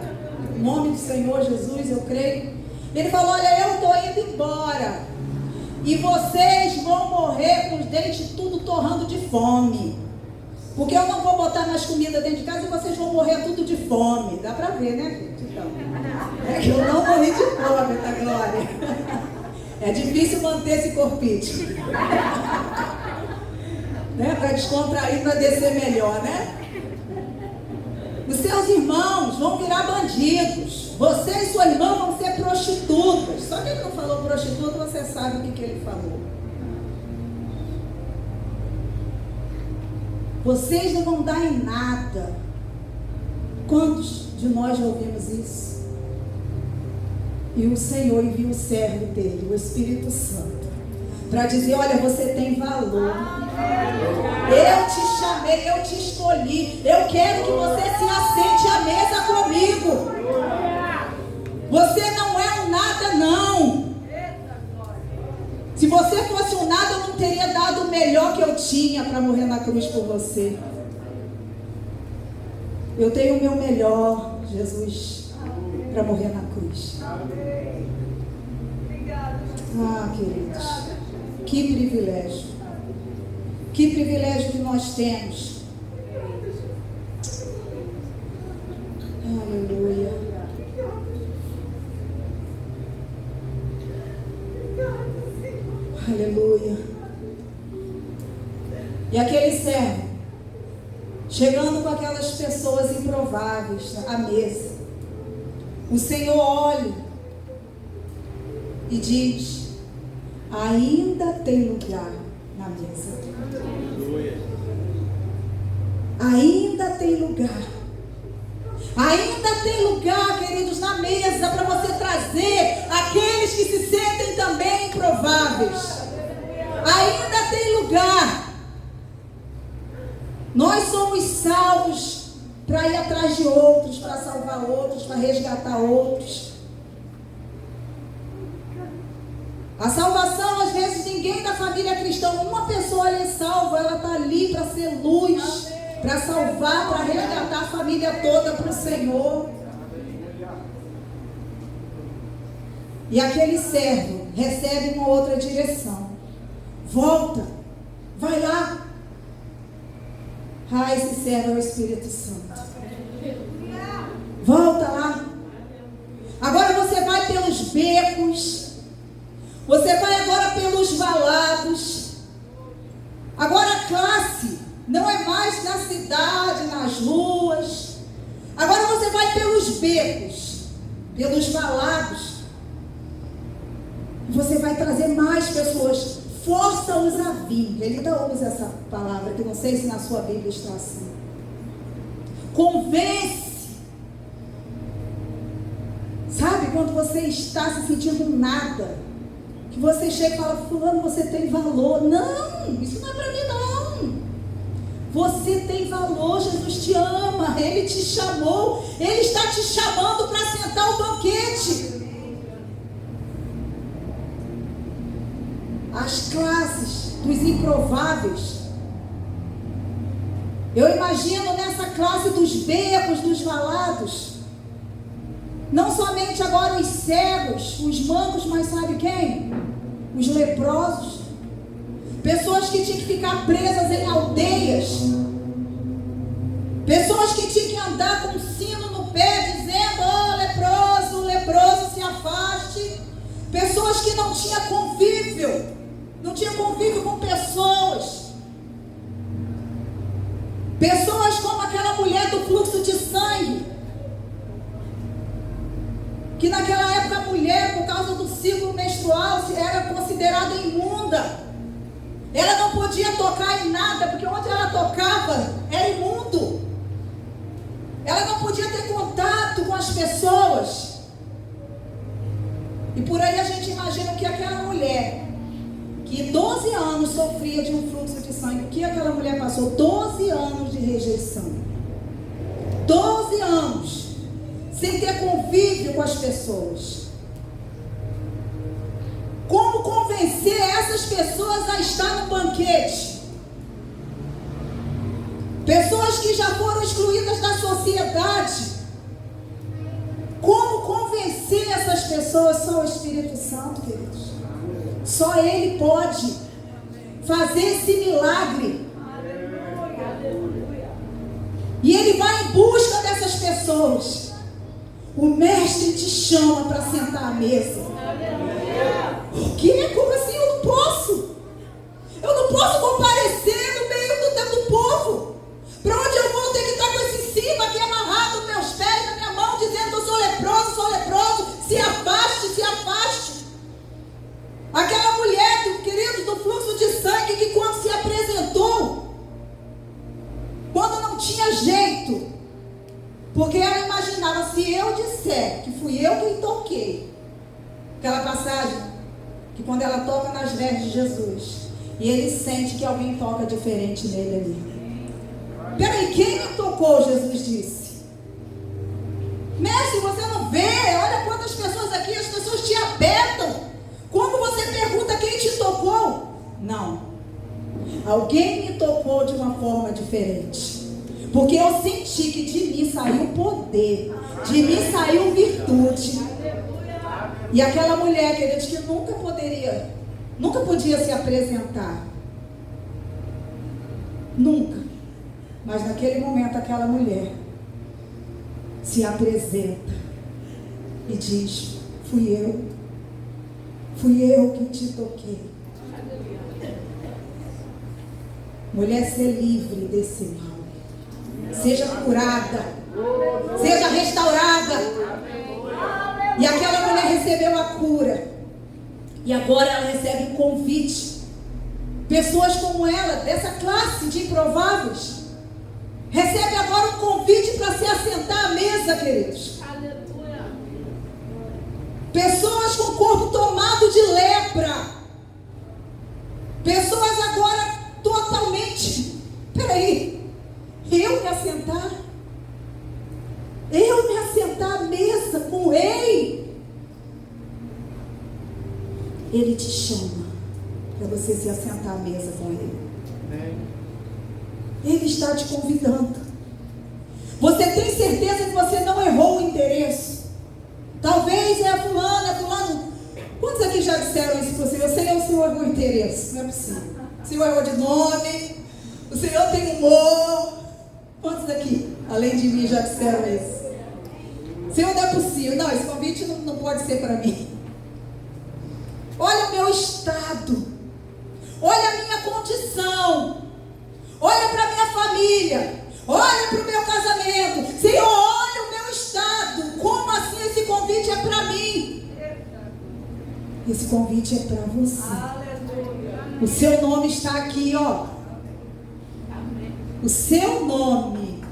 o nome do Senhor Jesus, eu creio. Ele falou: olha, eu estou indo embora e vocês vão morrer com os dentes tudo torrando de fome, porque eu não vou botar mais comida dentro de casa e vocês vão morrer tudo de fome. Dá para ver, né, gente? Então, é que eu não morri de fome, tá, glória? É difícil manter esse corpite. Né? Para descontrair, para descer melhor, né? Os seus irmãos vão virar bandidos. Você e sua irmã vão ser prostitutas. Só que ele não falou prostituta, você sabe o que ele falou. Vocês não vão dar em nada. Quantos de nós já ouvimos isso? E o Senhor envia o servo dele, o Espírito Santo, para dizer: olha, você tem valor. Eu te chamei, eu te escolhi. Eu quero que você se assente à mesa comigo. Você não é um nada, não. teria dado o melhor que eu tinha para morrer na cruz por você. Eu tenho o meu melhor, Jesus, para morrer na cruz. Ah, queridos, que privilégio. Que privilégio que nós temos. Aleluia. Aleluia. E aquele servo, chegando com aquelas pessoas improváveis à mesa, o Senhor olha e diz: ainda tem lugar na mesa. Ainda tem lugar. Ainda tem lugar, queridos, na mesa para você trazer aqueles que se sentem também improváveis. Ainda tem lugar. Nós somos salvos para ir atrás de outros, para salvar outros, para resgatar outros. A salvação, às vezes, ninguém da família cristã, uma pessoa é salva, ela está ali para ser luz, para salvar, para resgatar a família toda para o Senhor. E aquele servo recebe uma outra direção. Volta, vai lá. Ah, esse servo é o Espírito Santo. Volta lá. Agora você vai pelos becos. Você vai agora pelos valados. Agora a classe não é mais na cidade, nas ruas. Agora você vai pelos becos, pelos valados. Você vai trazer mais pessoas. Força-os a vir. Ele não usa essa palavra, que não sei se na sua Bíblia está assim. Convence. Sabe quando você está se sentindo nada? Que você chega e fala: fulano, você tem valor. Não, isso não é para mim não. Você tem valor, Jesus te ama, Ele te chamou, Ele está te chamando para sentar o banquete. As classes dos improváveis. Eu imagino nessa classe dos becos, dos valados, não somente agora os cegos, os mancos, mas sabe quem? Os leprosos. Pessoas que tinham que ficar presas em aldeias. Pessoas que tinham que andar com um sino no pé, dizendo: oh, leproso, leproso, se afaste. Pessoas que não tinham convívio. Não tinham convívio com pessoas. Pessoas como aquela mulher do fluxo de sangue. Que naquela época a mulher, por causa do ciclo menstrual, era considerada imunda. Ela não podia tocar em nada, porque onde ela tocava era imundo. Ela não podia ter contato com as pessoas. E por aí a gente imagina que aquela mulher, que 12 anos sofria de um fluxo de sangue, o que aquela mulher passou? 12 anos de rejeição. 12 anos. Sem ter convívio com as pessoas. Como convencer essas pessoas a estar no banquete? Pessoas que já foram excluídas da sociedade. Como convencer essas pessoas? Só o Espírito Santo, queridos. Só Ele pode fazer esse milagre. E Ele vai em busca dessas pessoas. O mestre te chama para sentar à mesa. O quê? Como assim? Eu não posso. Eu não posso comparecer no meio do povo. Para onde eu vou ter que estar com esse sino aqui amarrado nos meus pés, na minha mão, dizendo: eu sou leproso, se afaste, se afaste. Aquela mulher, queridos, do fluxo de sangue, que quando se apresentou, quando não tinha jeito, porque ela imaginava: se eu disser que fui eu quem toquei, aquela passagem, que quando ela toca nas vestes de Jesus, e ele sente que alguém toca diferente nele ali. Peraí, quem me tocou? Jesus disse. Mestre, você não vê? Olha quantas pessoas aqui, as pessoas te apertam. Quando você pergunta quem te tocou, Não. Alguém me tocou de uma forma diferente. Porque eu senti que de mim saiu poder. De mim saiu virtude. E aquela mulher, queridos, que nunca podia se apresentar. Nunca. Mas naquele momento aquela mulher se apresenta e diz: fui eu que te toquei. Mulher, ser livre desse mal, seja curada, seja restaurada. E aquela mulher recebeu a cura, e agora ela recebe um convite. Pessoas como ela, dessa classe de improváveis, recebe agora um convite para se assentar à mesa, queridos. Aleluia. Pessoas com o corpo tomado de lepra. Pessoas agora totalmente. Peraí, eu me assentar? Eu me assentar à mesa com o rei? Ele te chama para você se assentar à mesa com ele. Ele está te convidando. Você tem certeza que você não errou o endereço? Talvez é fulano. Quantos aqui já disseram isso para você? Eu sei, o Senhor errou o endereço. Não é possível. O Senhor errou de nome. O Senhor tem humor. Quantos aqui, além de mim, já disseram isso? Senhor, não é possível. Não, esse convite não pode ser para mim. Olha o meu estado. Olha a minha condição. Olha para a minha família. Olha para o meu casamento. Senhor, olha o meu estado. Como assim esse convite é para mim? Esse convite é para você. Aleluia. O seu nome está aqui, ó. O seu nome.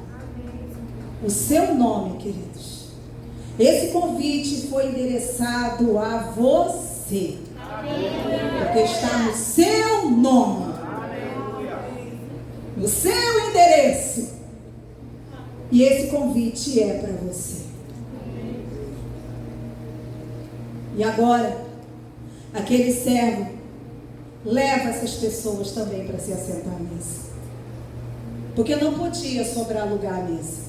O seu nome, queridos. Esse convite foi endereçado a você. Porque está no seu nome. No seu endereço. E esse convite é para você. E agora, aquele servo leva essas pessoas também para se assentar à mesa. Porque não podia sobrar lugar à mesa.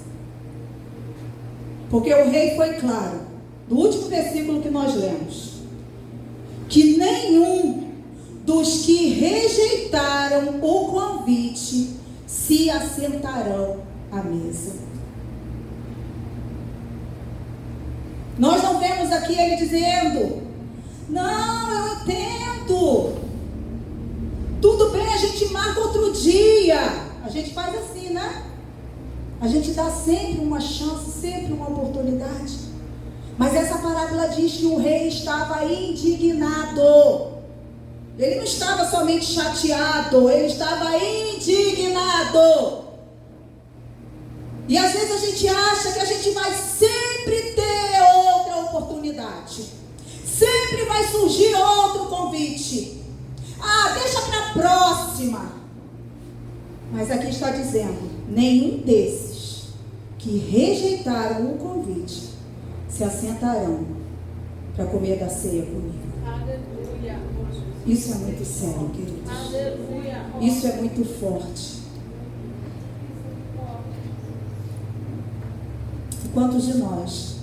Porque o rei foi claro, no último versículo que nós lemos, que nenhum dos que rejeitaram o convite se assentarão à mesa. Nós não vemos aqui ele dizendo: não, eu entendo, tudo bem, a gente marca outro dia. A gente faz assim, né? A gente dá sempre uma chance, sempre uma oportunidade. Mas essa parábola diz que o rei estava indignado. Ele não estava somente chateado, ele estava indignado. E às vezes a gente acha que a gente vai sempre ter outra oportunidade. Sempre vai surgir outro convite. Deixa para a próxima. Mas aqui está dizendo: nenhum desses que rejeitaram o convite se assentarão para comer da ceia comigo. Aleluia. Isso é muito sério, queridos. Aleluia. Isso é muito forte. E quantos de nós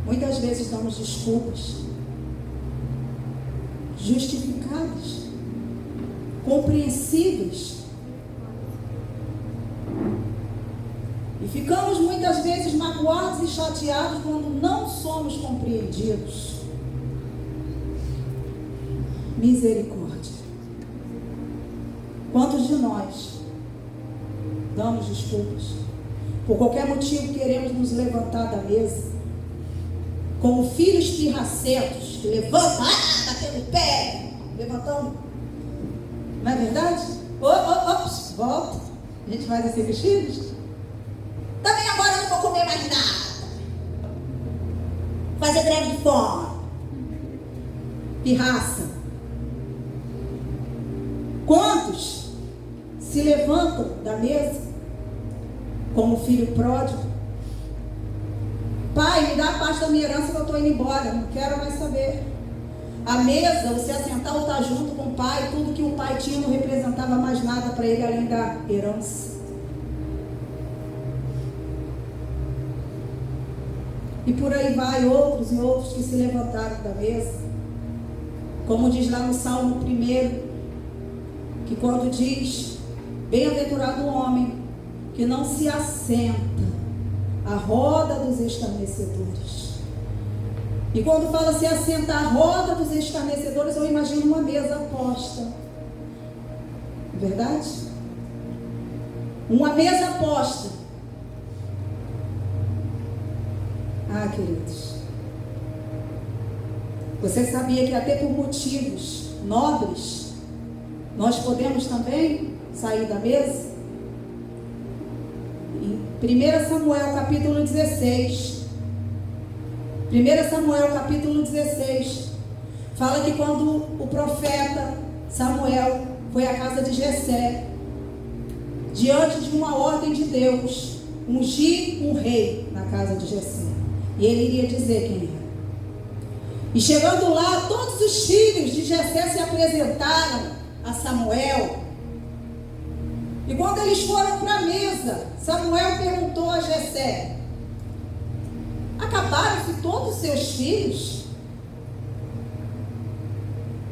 muitas vezes damos desculpas justificadas, compreensíveis, e ficamos muitas vezes magoados e chateados quando não somos compreendidos. Misericórdia. Quantos de nós damos desculpas? Por qualquer motivo queremos nos levantar da mesa, como filhos pirracentos que levantam, batendo o pé, levantando. Não é verdade? Ops, volta. A gente faz assim com os filhos. Também agora eu não vou comer mais nada. Fazer greve de fome. Pirraça. Quantos se levantam da mesa como filho pródigo? Pai, me dá a parte da minha herança que eu estou indo embora, não quero mais saber. a mesa, você assentar ou estar junto com o pai, tudo que o pai tinha não representava mais nada para ele além da herança. E por aí vai outros e outros que se levantaram da mesa. Como diz lá no Salmo 1, que quando diz: bem-aventurado o homem que não se assenta à roda dos escarnecedores. E quando fala se assenta à roda dos escarnecedores, eu imagino uma mesa posta. É verdade? Uma mesa posta. Ah, queridos, você sabia que até por motivos nobres nós podemos também sair da mesa? Em 1 Samuel capítulo 16, 1 Samuel capítulo 16, fala que quando o profeta Samuel foi à casa de Jessé, diante de uma ordem de Deus, ungir um rei na casa de Jessé, e ele iria dizer quem era. E chegando lá, todos os filhos de Jessé se apresentaram a Samuel. E quando eles foram para a mesa, Samuel perguntou a Jessé: acabaram-se todos os seus filhos?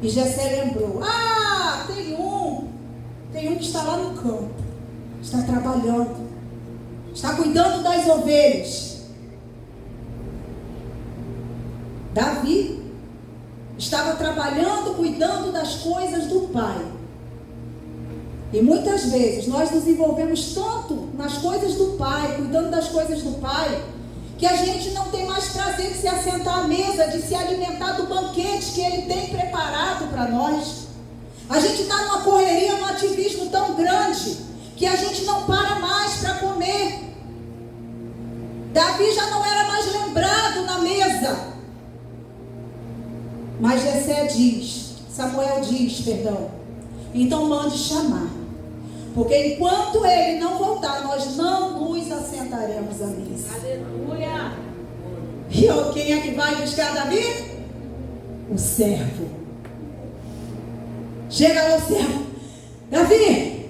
E Jessé lembrou: tem um que está lá no campo, está trabalhando, está cuidando das ovelhas. Davi estava trabalhando, cuidando das coisas do pai. E muitas vezes nós nos envolvemos tanto nas coisas do pai, cuidando das coisas do pai, que a gente não tem mais prazer de se assentar à mesa, de se alimentar do banquete que ele tem preparado para nós. A gente está numa correria, num ativismo tão grande, que a gente não para mais para comer. Davi já não era mais lembrado na mesa. Mas Samuel diz, então mande chamar, porque enquanto ele não voltar, nós não nos assentaremos à mesa. Aleluia! E quem é que vai buscar Davi? O servo. Chega lá o servo: Davi,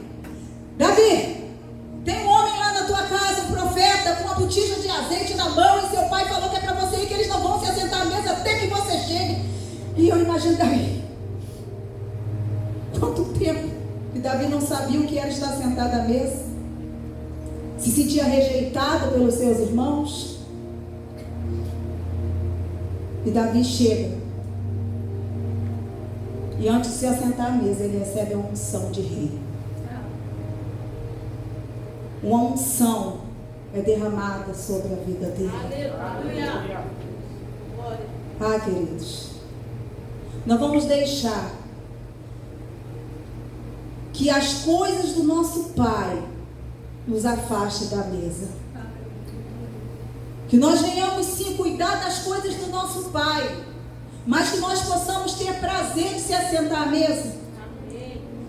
tem um homem lá na tua casa, um profeta, com uma botija de azeite na mão, e seu pai falou que é para você ir, que eles não vão se assentar à mesa até que você chegue. E eu imagino Davi. Quanto tempo que Davi não sabia o que era estar sentado à mesa? Se sentia rejeitado pelos seus irmãos. E Davi chega. E antes de se assentar à mesa, ele recebe a unção de rei. Uma unção é derramada sobre a vida dele. Aleluia! Ah, queridos, não vamos deixar que as coisas do nosso Pai nos afastem da mesa. Que nós venhamos sim cuidar das coisas do nosso Pai, mas que nós possamos ter prazer de se assentar à mesa.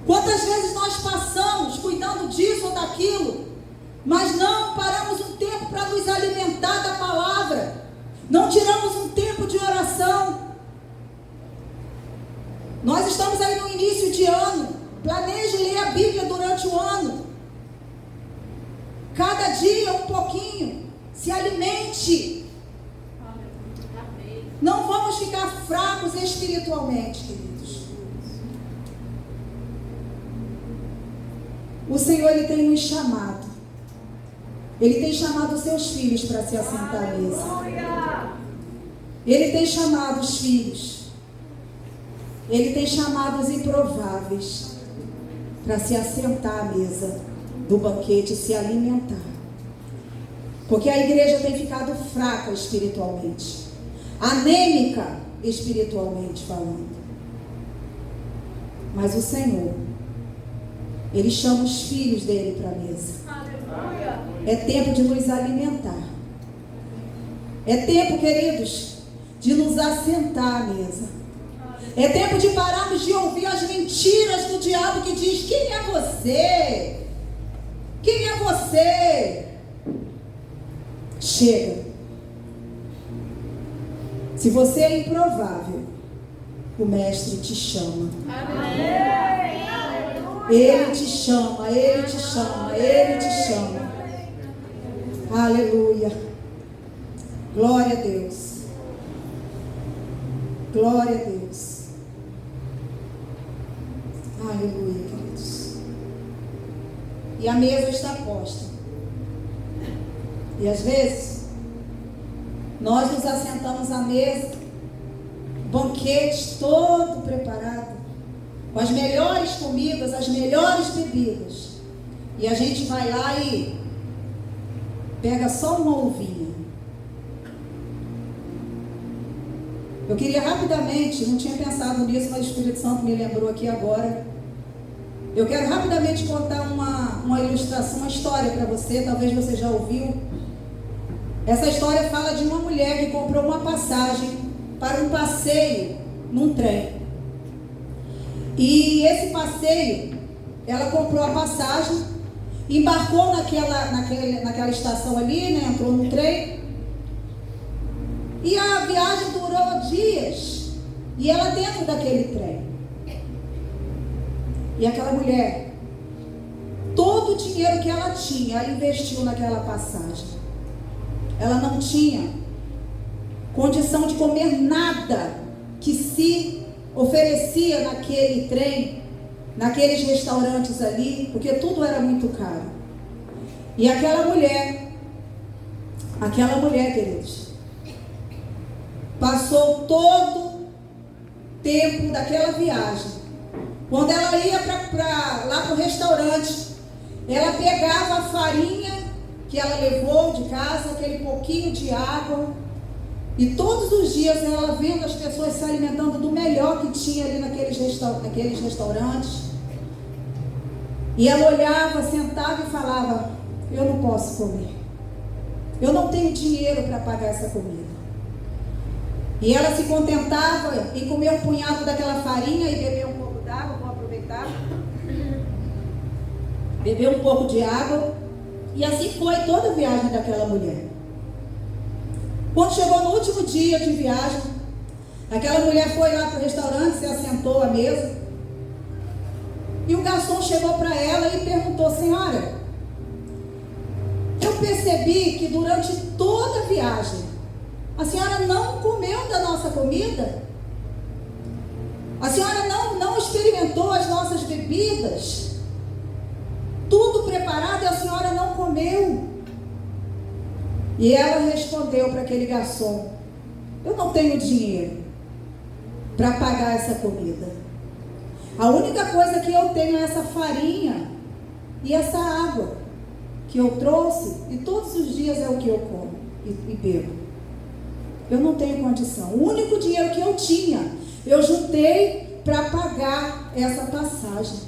Quantas vezes nós passamos cuidando disso ou daquilo, mas não paramos um tempo para nos alimentar da palavra, não tiramos um tempo de oração. Nós estamos aí no início de ano. Planeje ler a Bíblia durante o ano. Cada dia um pouquinho. Se alimente. Não vamos ficar fracos espiritualmente, queridos. O Senhor, Ele tem nos chamado. Ele tem chamado os seus filhos para se assentar à mesa. Ele tem chamado os filhos. Ele tem chamado os improváveis para se assentar à mesa do banquete e se alimentar. Porque a igreja tem ficado fraca espiritualmente, anêmica espiritualmente falando. Mas o Senhor, Ele chama os filhos dele para a mesa. É tempo de nos alimentar. É tempo, queridos, de nos assentar à mesa. É tempo de pararmos de ouvir as mentiras do diabo que diz: quem é você? Quem é você? Chega. Se você é improvável, o Mestre te chama. Ele te chama, Ele te chama, Ele te chama. Aleluia. Glória a Deus. Glória a Deus. Aleluia, queridos. E a mesa está posta. E às vezes, nós nos assentamos à mesa, banquete todo preparado, com as melhores comidas, as melhores bebidas. E a gente vai lá e pega só uma uvinha. Eu queria rapidamente, não tinha pensado nisso, mas o Espírito Santo me lembrou aqui agora. Eu quero rapidamente contar uma ilustração, uma história para você, talvez você já ouviu. Essa história fala de uma mulher que comprou uma passagem para um passeio num trem. E esse passeio, ela comprou a passagem, embarcou naquela estação ali, né? Entrou no trem. E a viagem durou dias. E ela dentro daquele trem. E aquela mulher, todo o dinheiro que ela tinha, ela investiu naquela passagem. Ela não tinha condição de comer nada que se oferecia naquele trem, naqueles restaurantes ali, porque tudo era muito caro. E aquela mulher, queridos, passou todo o tempo daquela viagem. Quando ela ia lá para o restaurante, ela pegava a farinha que ela levou de casa, aquele pouquinho de água, e todos os dias ela vendo as pessoas se alimentando do melhor que tinha ali naqueles restaurantes, e ela olhava, sentava e falava: eu não posso comer, eu não tenho dinheiro para pagar essa comida. E ela se contentava em comer um punhado daquela farinha e beber um pouco d'água. Vou aproveitar, beber um pouco de água. E assim foi toda a viagem daquela mulher. Quando chegou no último dia de viagem, aquela mulher foi lá para o restaurante, se assentou à mesa. E o garçom chegou para ela e perguntou: senhora, eu percebi que durante toda a viagem a senhora não comeu da nossa comida? A senhora não experimentou as nossas bebidas? Tudo preparado e a senhora não comeu. E ela respondeu para aquele garçom: eu não tenho dinheiro para pagar essa comida. A única coisa que eu tenho é essa farinha e essa água que eu trouxe, e todos os dias é o que eu como e bebo. Eu não tenho condição. O único dinheiro que eu tinha, eu juntei para pagar essa passagem.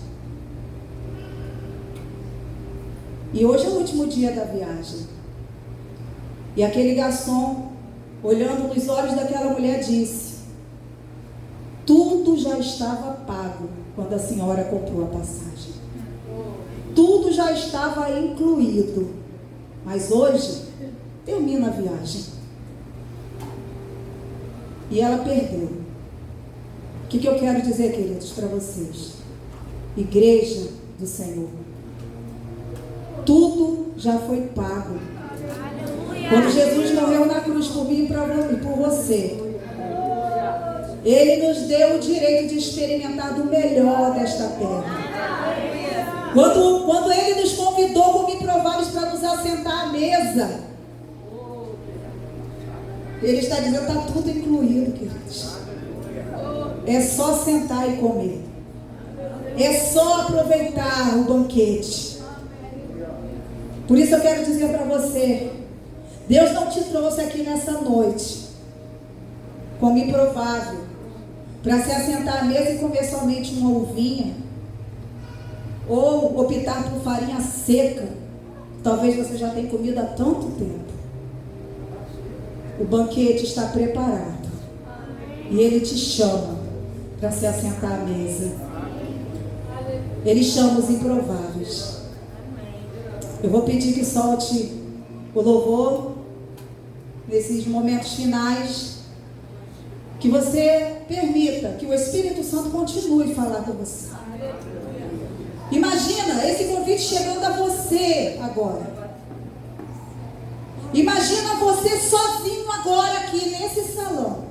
E hoje é o último dia da viagem. E aquele garçom, olhando nos olhos daquela mulher, disse: tudo já estava pago quando a senhora comprou a passagem. Tudo já estava incluído. Mas hoje termina a viagem. E ela perdeu. O que eu quero dizer, queridos, para vocês? Igreja do Senhor, tudo já foi pago. Quando Jesus morreu na cruz por mim e por você, Ele nos deu o direito de experimentar do melhor desta terra. Quando Ele nos convidou como improváveis para nos assentar à mesa, Ele está dizendo: está tudo incluído, queridos. É só sentar e comer. É só aproveitar o banquete. Por isso eu quero dizer para você: Deus não te trouxe aqui nessa noite como improvável para se assentar à mesa e comer somente uma uvinha, ou optar por farinha seca. Talvez você já tenha comido há tanto tempo. O banquete está preparado e Ele te chama para se assentar à mesa. Ele chama os improváveis. Eu vou pedir que solte o louvor nesses momentos finais. Que você permita que o Espírito Santo continue a falar com você. Imagina esse convite chegando a você agora. Imagina você sozinho agora aqui nesse salão,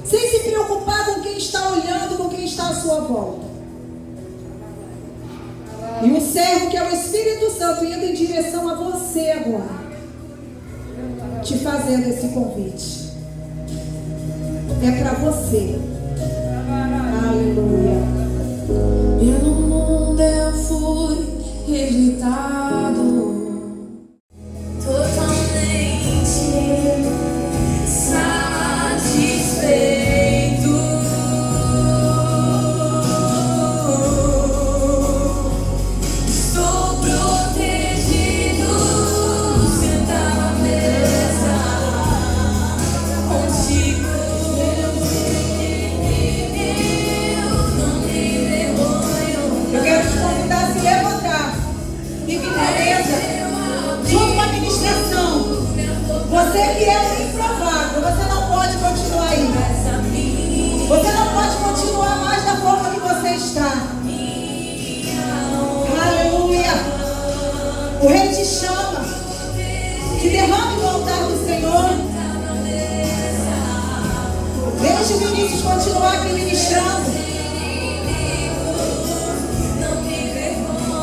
sem se preocupar com quem está olhando, com quem está à sua volta. E o servo, que é o Espírito Santo, indo em direção a você agora, te fazendo esse convite. É para você. Aleluia. Pelo mundo eu fui rejeitado, totalmente satisfeito. Estou protegido, sentado à mesa contigo. Eu quero te convidar a se levantar e vir para a mesa, junto com a administração. Você que é o improvável, você não pode continuar aí. Você não pode continuar mais da forma que você está. Aleluia. O Rei te chama. Se derrame no altar do Senhor. Deixe o Vinícius continuar aqui ministrando.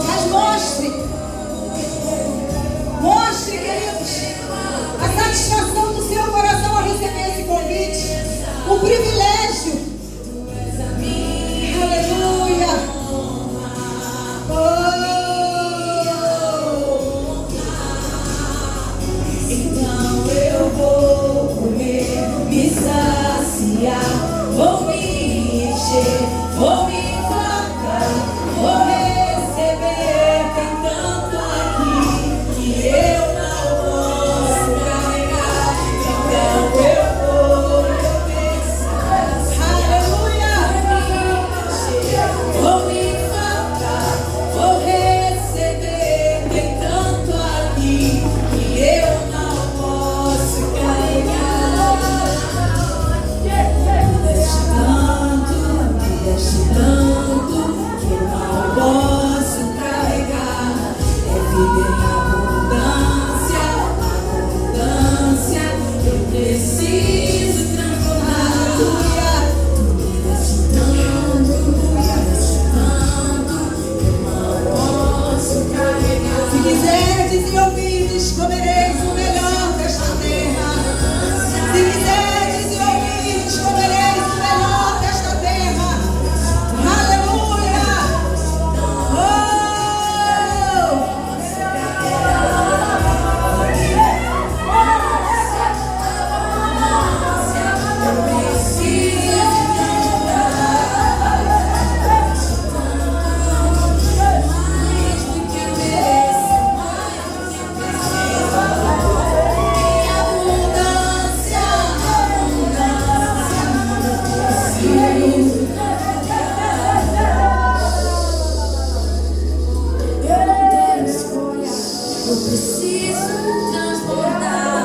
Mas mostre, queridos, a satisfação do seu coração ao receber esse convite. O privilégio. Aleluia. Oh. Então eu vou comer, me saciar, vou me encher, vou me fartar, vou receber. Tem tanto aqui que eu não posso carregar. Então eu vou me saciar, Aleluia. vou me fartar, vou receber. Tem tanto aqui que eu não posso carregar. Me deste tanto que eu não posso carregar. É vida em abundância, eu preciso transformar. Me deste tanto que eu não posso carregar. Se quiserdes e ouvirdes, comereis o melhor desta terra. Se quiserdes e ouvirdes, comereis o melhor desta terra. Aleluia. Oh! Eu preciso mais do que eu mereço, em abundância, eu não tenho escolha, eu preciso transbordar.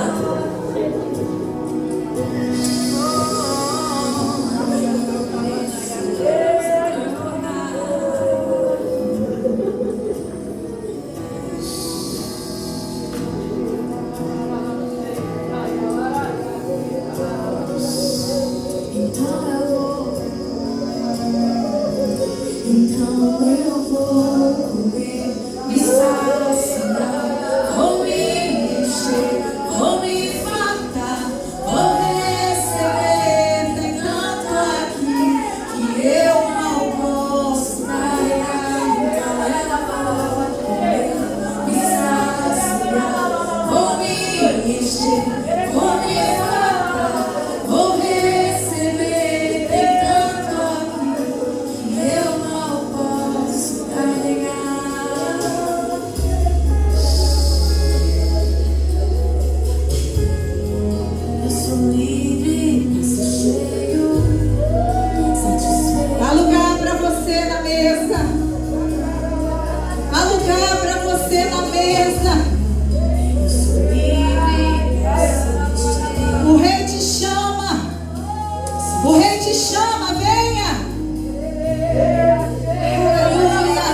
Então eu vou comer, me saciar, vou me encher, vou me fartar, vou receber. chama, venha. Aleluia.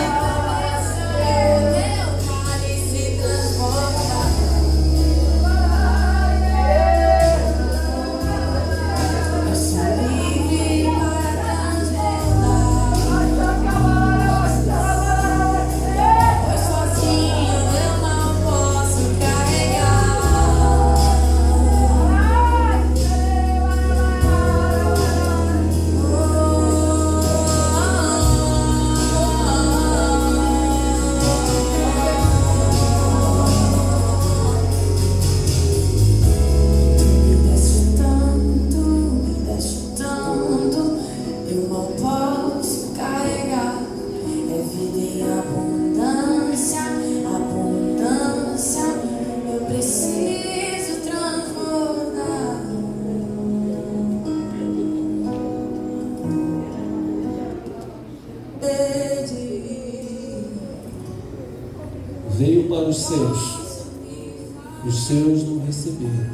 Veio para os seus não receberam,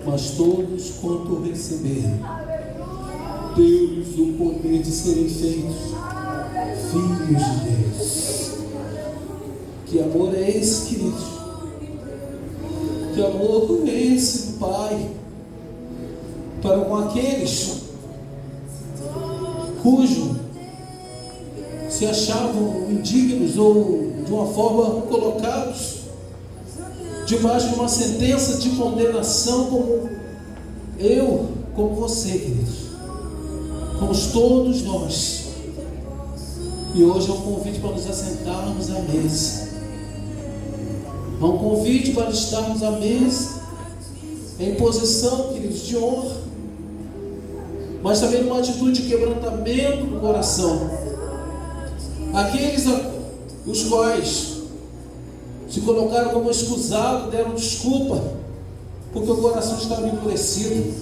mas todos quanto receberam, deu-lhes o poder de serem feitos filhos de Deus. Que amor é esse, queridos? Que amor é esse do Pai para com aqueles cujo se achavam indignos ou de uma forma colocados debaixo de uma sentença de condenação, como eu, como você, queridos, como todos nós. E hoje é um convite para nos assentarmos à mesa, é um convite para estarmos à mesa em posição, queridos, de honra, mas também numa atitude de quebrantamento do coração. Aqueles os quais se colocaram como escusados, deram desculpa, porque o coração estava endurecido,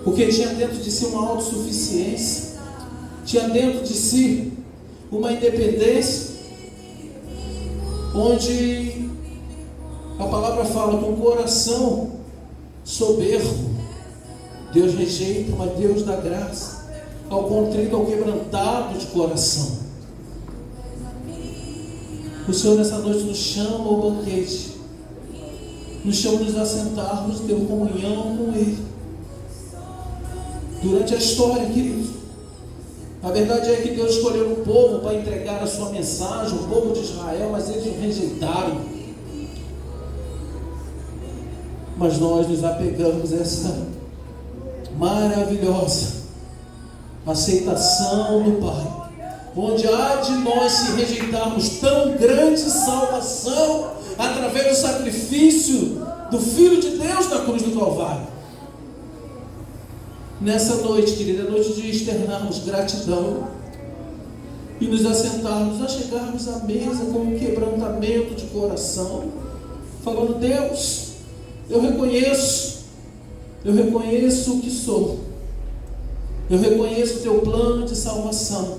porque tinha dentro de si uma autossuficiência, tinha dentro de si uma independência, onde a palavra fala que um coração soberbo Deus rejeita, mas Deus dá graça ao contrito, ao quebrantado de coração. O Senhor nessa noite nos chama ao banquete, nos chama a nos assentarmos, ter comunhão com Ele. Durante a história, queridos, a verdade é que Deus escolheu um povo para entregar a sua mensagem, o povo de Israel, mas eles o rejeitaram. Mas nós nos apegamos a essa maravilhosa aceitação do Pai, onde há de nós se rejeitarmos tão grande salvação através do sacrifício do Filho de Deus na cruz do Calvário. Nessa noite, querida, é noite de externarmos gratidão e nos assentarmos, a chegarmos à mesa com um quebrantamento de coração, falando: Deus, eu reconheço o que sou, eu reconheço o teu plano de salvação,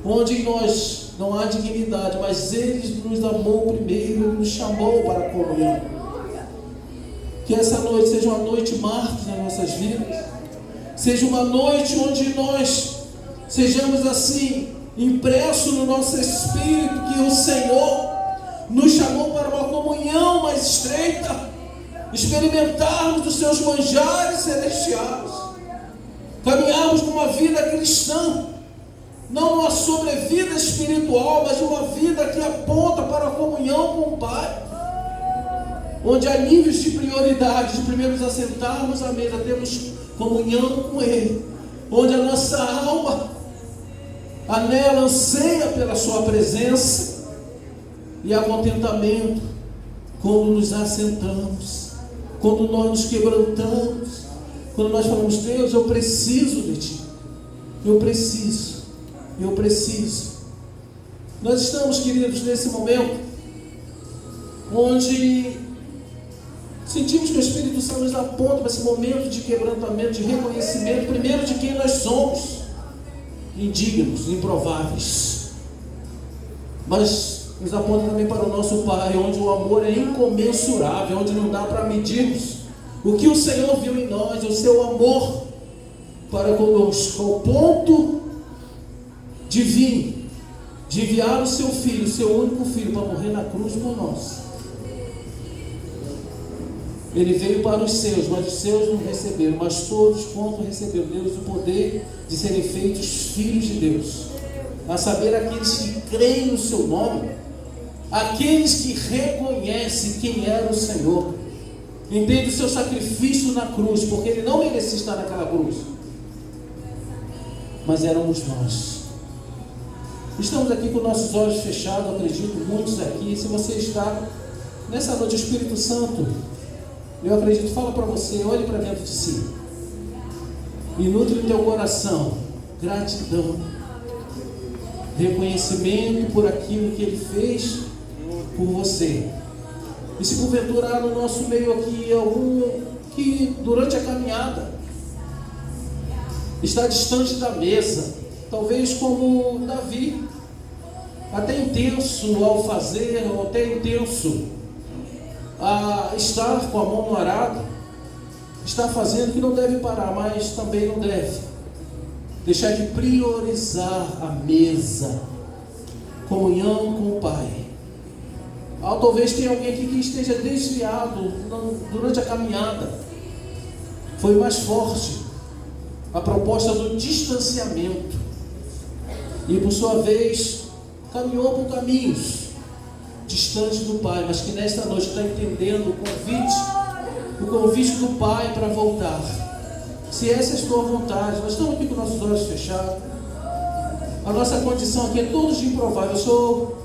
onde em nós não há dignidade, mas Ele nos amou primeiro, Ele nos chamou para a comunhão. Que essa noite seja uma noite marcos nas nossas vidas, seja uma noite onde nós sejamos assim, impressos no nosso espírito, que o Senhor nos chamou para uma comunhão mais estreita, experimentarmos dos seus manjares celestiais, caminharmos numa vida cristã, não uma sobrevida espiritual, mas uma vida que aponta para a comunhão com o Pai, onde há níveis de prioridade. De primeiro nos assentarmos à mesa, temos comunhão com Ele, onde a nossa alma anela, anseia pela sua presença, e há contentamento quando nos assentamos, quando nós nos quebrantamos, quando nós falamos: Deus, eu preciso de Ti, eu preciso. Nós estamos, queridos, nesse momento onde sentimos que o Espírito Santo nos aponta para esse momento de quebrantamento, de reconhecimento, primeiro de quem nós somos, indignos, improváveis, mas nos aponta também para o nosso Pai, onde o amor é incomensurável, onde não dá para medirmos o que o Senhor viu em nós, o seu amor para conosco, ao ponto de vir, de enviar o seu filho, o seu único filho, para morrer na cruz por nós. Ele veio para os seus, mas os seus não receberam, mas todos quanto receberam Deus o poder de serem feitos filhos de Deus, a saber, aqueles que creem no seu nome, aqueles que reconhecem quem era o Senhor, entendem o seu sacrifício na cruz, porque ele não merecia estar naquela cruz, mas éramos nós. Estamos aqui com nossos olhos fechados, acredito, muitos aqui. Se você está nessa noite, o Espírito Santo, eu acredito, fala para você, olhe para dentro de si e nutre o teu coração gratidão, reconhecimento por aquilo que ele fez por você. E se porventura há no nosso meio aqui algum que durante a caminhada está distante da mesa, talvez como Davi, até intenso ao fazer, ou até intenso a estar com a mão no arado, está fazendo que não deve parar, mas também não deve deixar de priorizar a mesa, comunhão com o Pai. Talvez tenha alguém aqui que esteja desviado durante a caminhada. Foi mais forte a proposta do distanciamento e por sua vez caminhou por caminhos distantes do Pai, mas que nesta noite está entendendo o convite do Pai para voltar. Se essa é a tua vontade, nós estamos aqui com nossos olhos fechados. A nossa condição aqui é todos de improvável.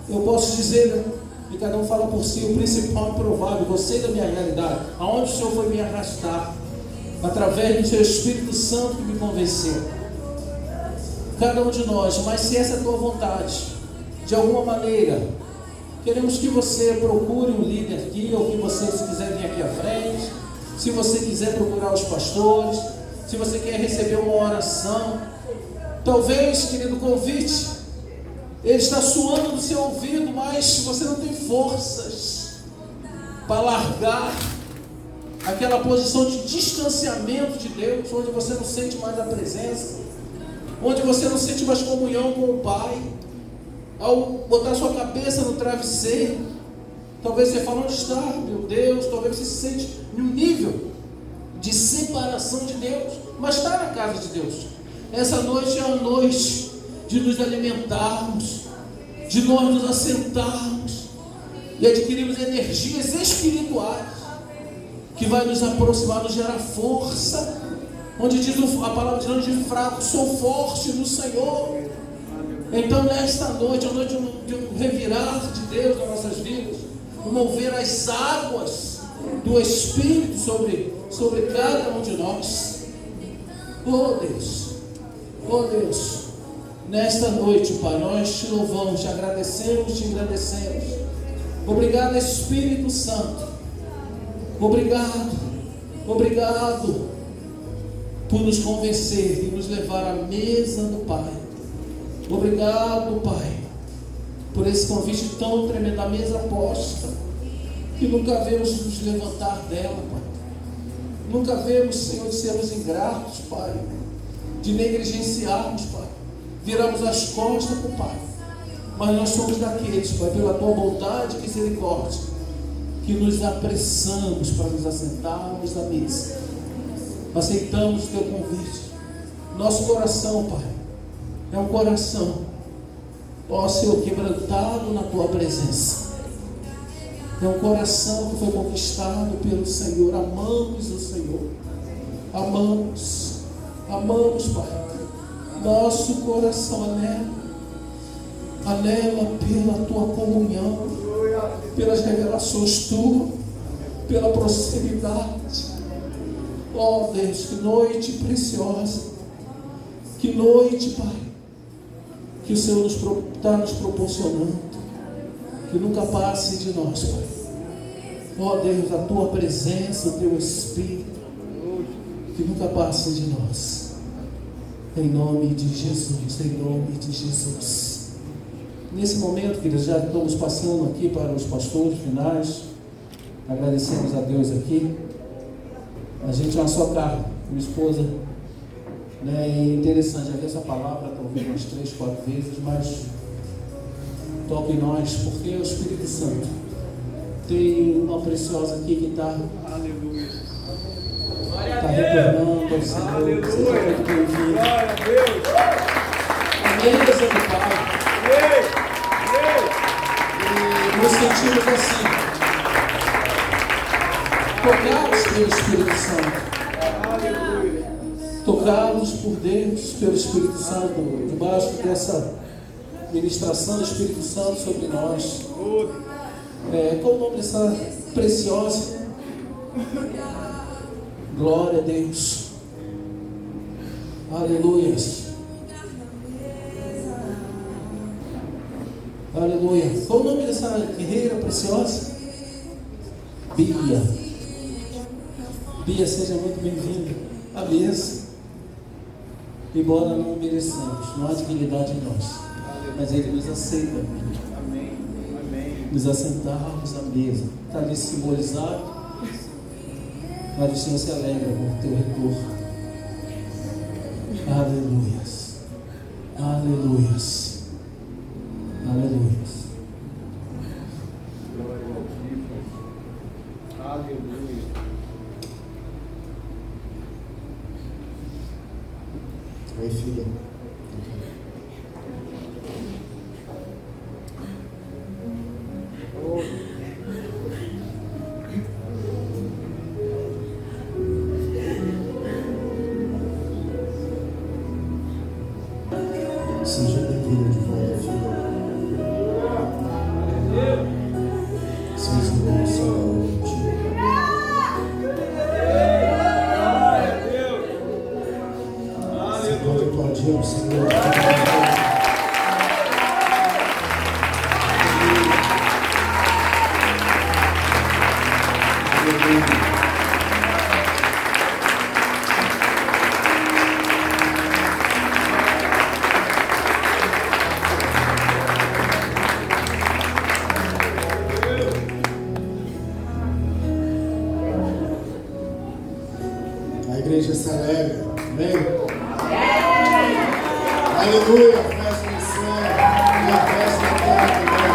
Eu posso dizer, e cada um fala por si, o principal improvável, você da minha realidade, aonde o Senhor foi me arrastar, através do seu Espírito Santo que me convenceu. Cada um de nós, mas se essa é a tua vontade, de alguma maneira, queremos que você procure um líder aqui, ou que você, se quiser vir aqui à frente, se você quiser procurar os pastores, se você quer receber uma oração, talvez, querido, convite, ele está suando no seu ouvido, mas você não tem forças para largar aquela posição de distanciamento de Deus, onde você não sente mais a presença, onde você não sente mais comunhão com o Pai. Ao botar sua cabeça no travesseiro, talvez você fale, onde está, meu Deus? Talvez você se sente em um nível de separação de Deus, mas está na casa de Deus. Essa noite é a noite de nos alimentarmos, de nós nos assentarmos e adquirirmos energias espirituais que vai nos aproximar, nos gerar força, onde diz a palavra de Deus, de fraco, sou forte no Senhor. Então nesta noite é a noite de um revirar de Deus nas nossas vidas, um mover as águas do Espírito sobre cada um de nós. Oh Deus, nesta noite, Pai, nós te louvamos, te agradecemos, te engrandecemos. Obrigado, Espírito Santo. Obrigado por nos convencer e nos levar à mesa do Pai. Obrigado, Pai, por esse convite tão tremendo, a mesa posta, que nunca vemos nos levantar dela, Pai. Nunca vemos, Senhor, de sermos ingratos, Pai, de negligenciarmos, Pai. Viramos as costas para o Pai. Mas nós somos daqueles, Pai, pela tua bondade e misericórdia, que nos apressamos para nos assentarmos na mesa. Aceitamos o teu convite. Nosso coração, Pai, é um coração, ó Senhor, quebrantado na tua presença. É um coração que foi conquistado pelo Senhor. Amamos o Senhor. Amamos, Pai. Nosso coração anela pela tua comunhão, pelas revelações tuas, pela proximidade. Ó Deus, que noite preciosa, que noite, Pai, que o Senhor está nos proporcionando, que nunca passe de nós, Pai. Ó Deus, a tua presença, o teu Espírito, que nunca passe de nós. Em nome de Jesus, em nome de Jesus. Nesse momento, queridos, já estamos passando aqui para os pastores finais. Agradecemos a Deus aqui. A gente é uma só carne. Minha esposa Né? E é interessante, já vi essa palavra talvez umas 3, 4 vezes, mas toca em nós, porque é o Espírito Santo. Tem uma preciosa aqui que está retornando ao Senhor. Seja muito bem-vindo. A mesa do Pai. E nos sentimos assim, tocados pelo Espírito Santo. Tocados por Deus, pelo Espírito Santo, debaixo dessa ministração do Espírito Santo sobre nós. Qual o nome dessa preciosa? Glória a Deus. Aleluia. Aleluia. Qual o nome dessa guerreira preciosa? Bia. Bia, seja muito bem-vinda à mesa. Embora não mereçamos, não há dignidade em nós, mas Ele nos aceita. Nos assentarmos à mesa. Está ali simbolizado. Mas o Senhor se alegra por teu retorno. Aleluias. Aleluias. Aleluias. Aleluia. Oi, filha. Seja bem-vinda de volta, filha. Seus irmãos serão contigo. Você pode aplaudir o Senhor. A igreja se alegra, amém? Aleluia, a festa no céu e a festa na terra também.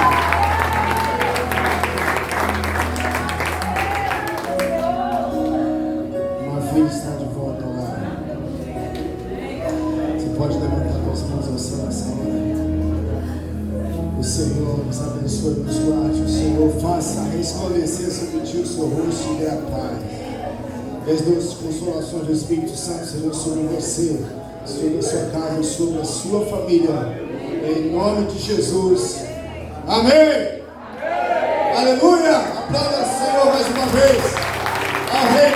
Uma filha está de volta ao lar. Você pode levantar as mãos ao céu nessa hora. O Senhor nos abençoe e nos guarde. O Senhor faça resplandecer sobre ti o seu rosto e dê a paz. E as doces consolações do Espírito Santo sejam sobre você, sobre a sua casa e sobre a sua família. Em nome de Jesus. Amém. Aleluia. Aplauda o Senhor mais uma vez. Ao Rei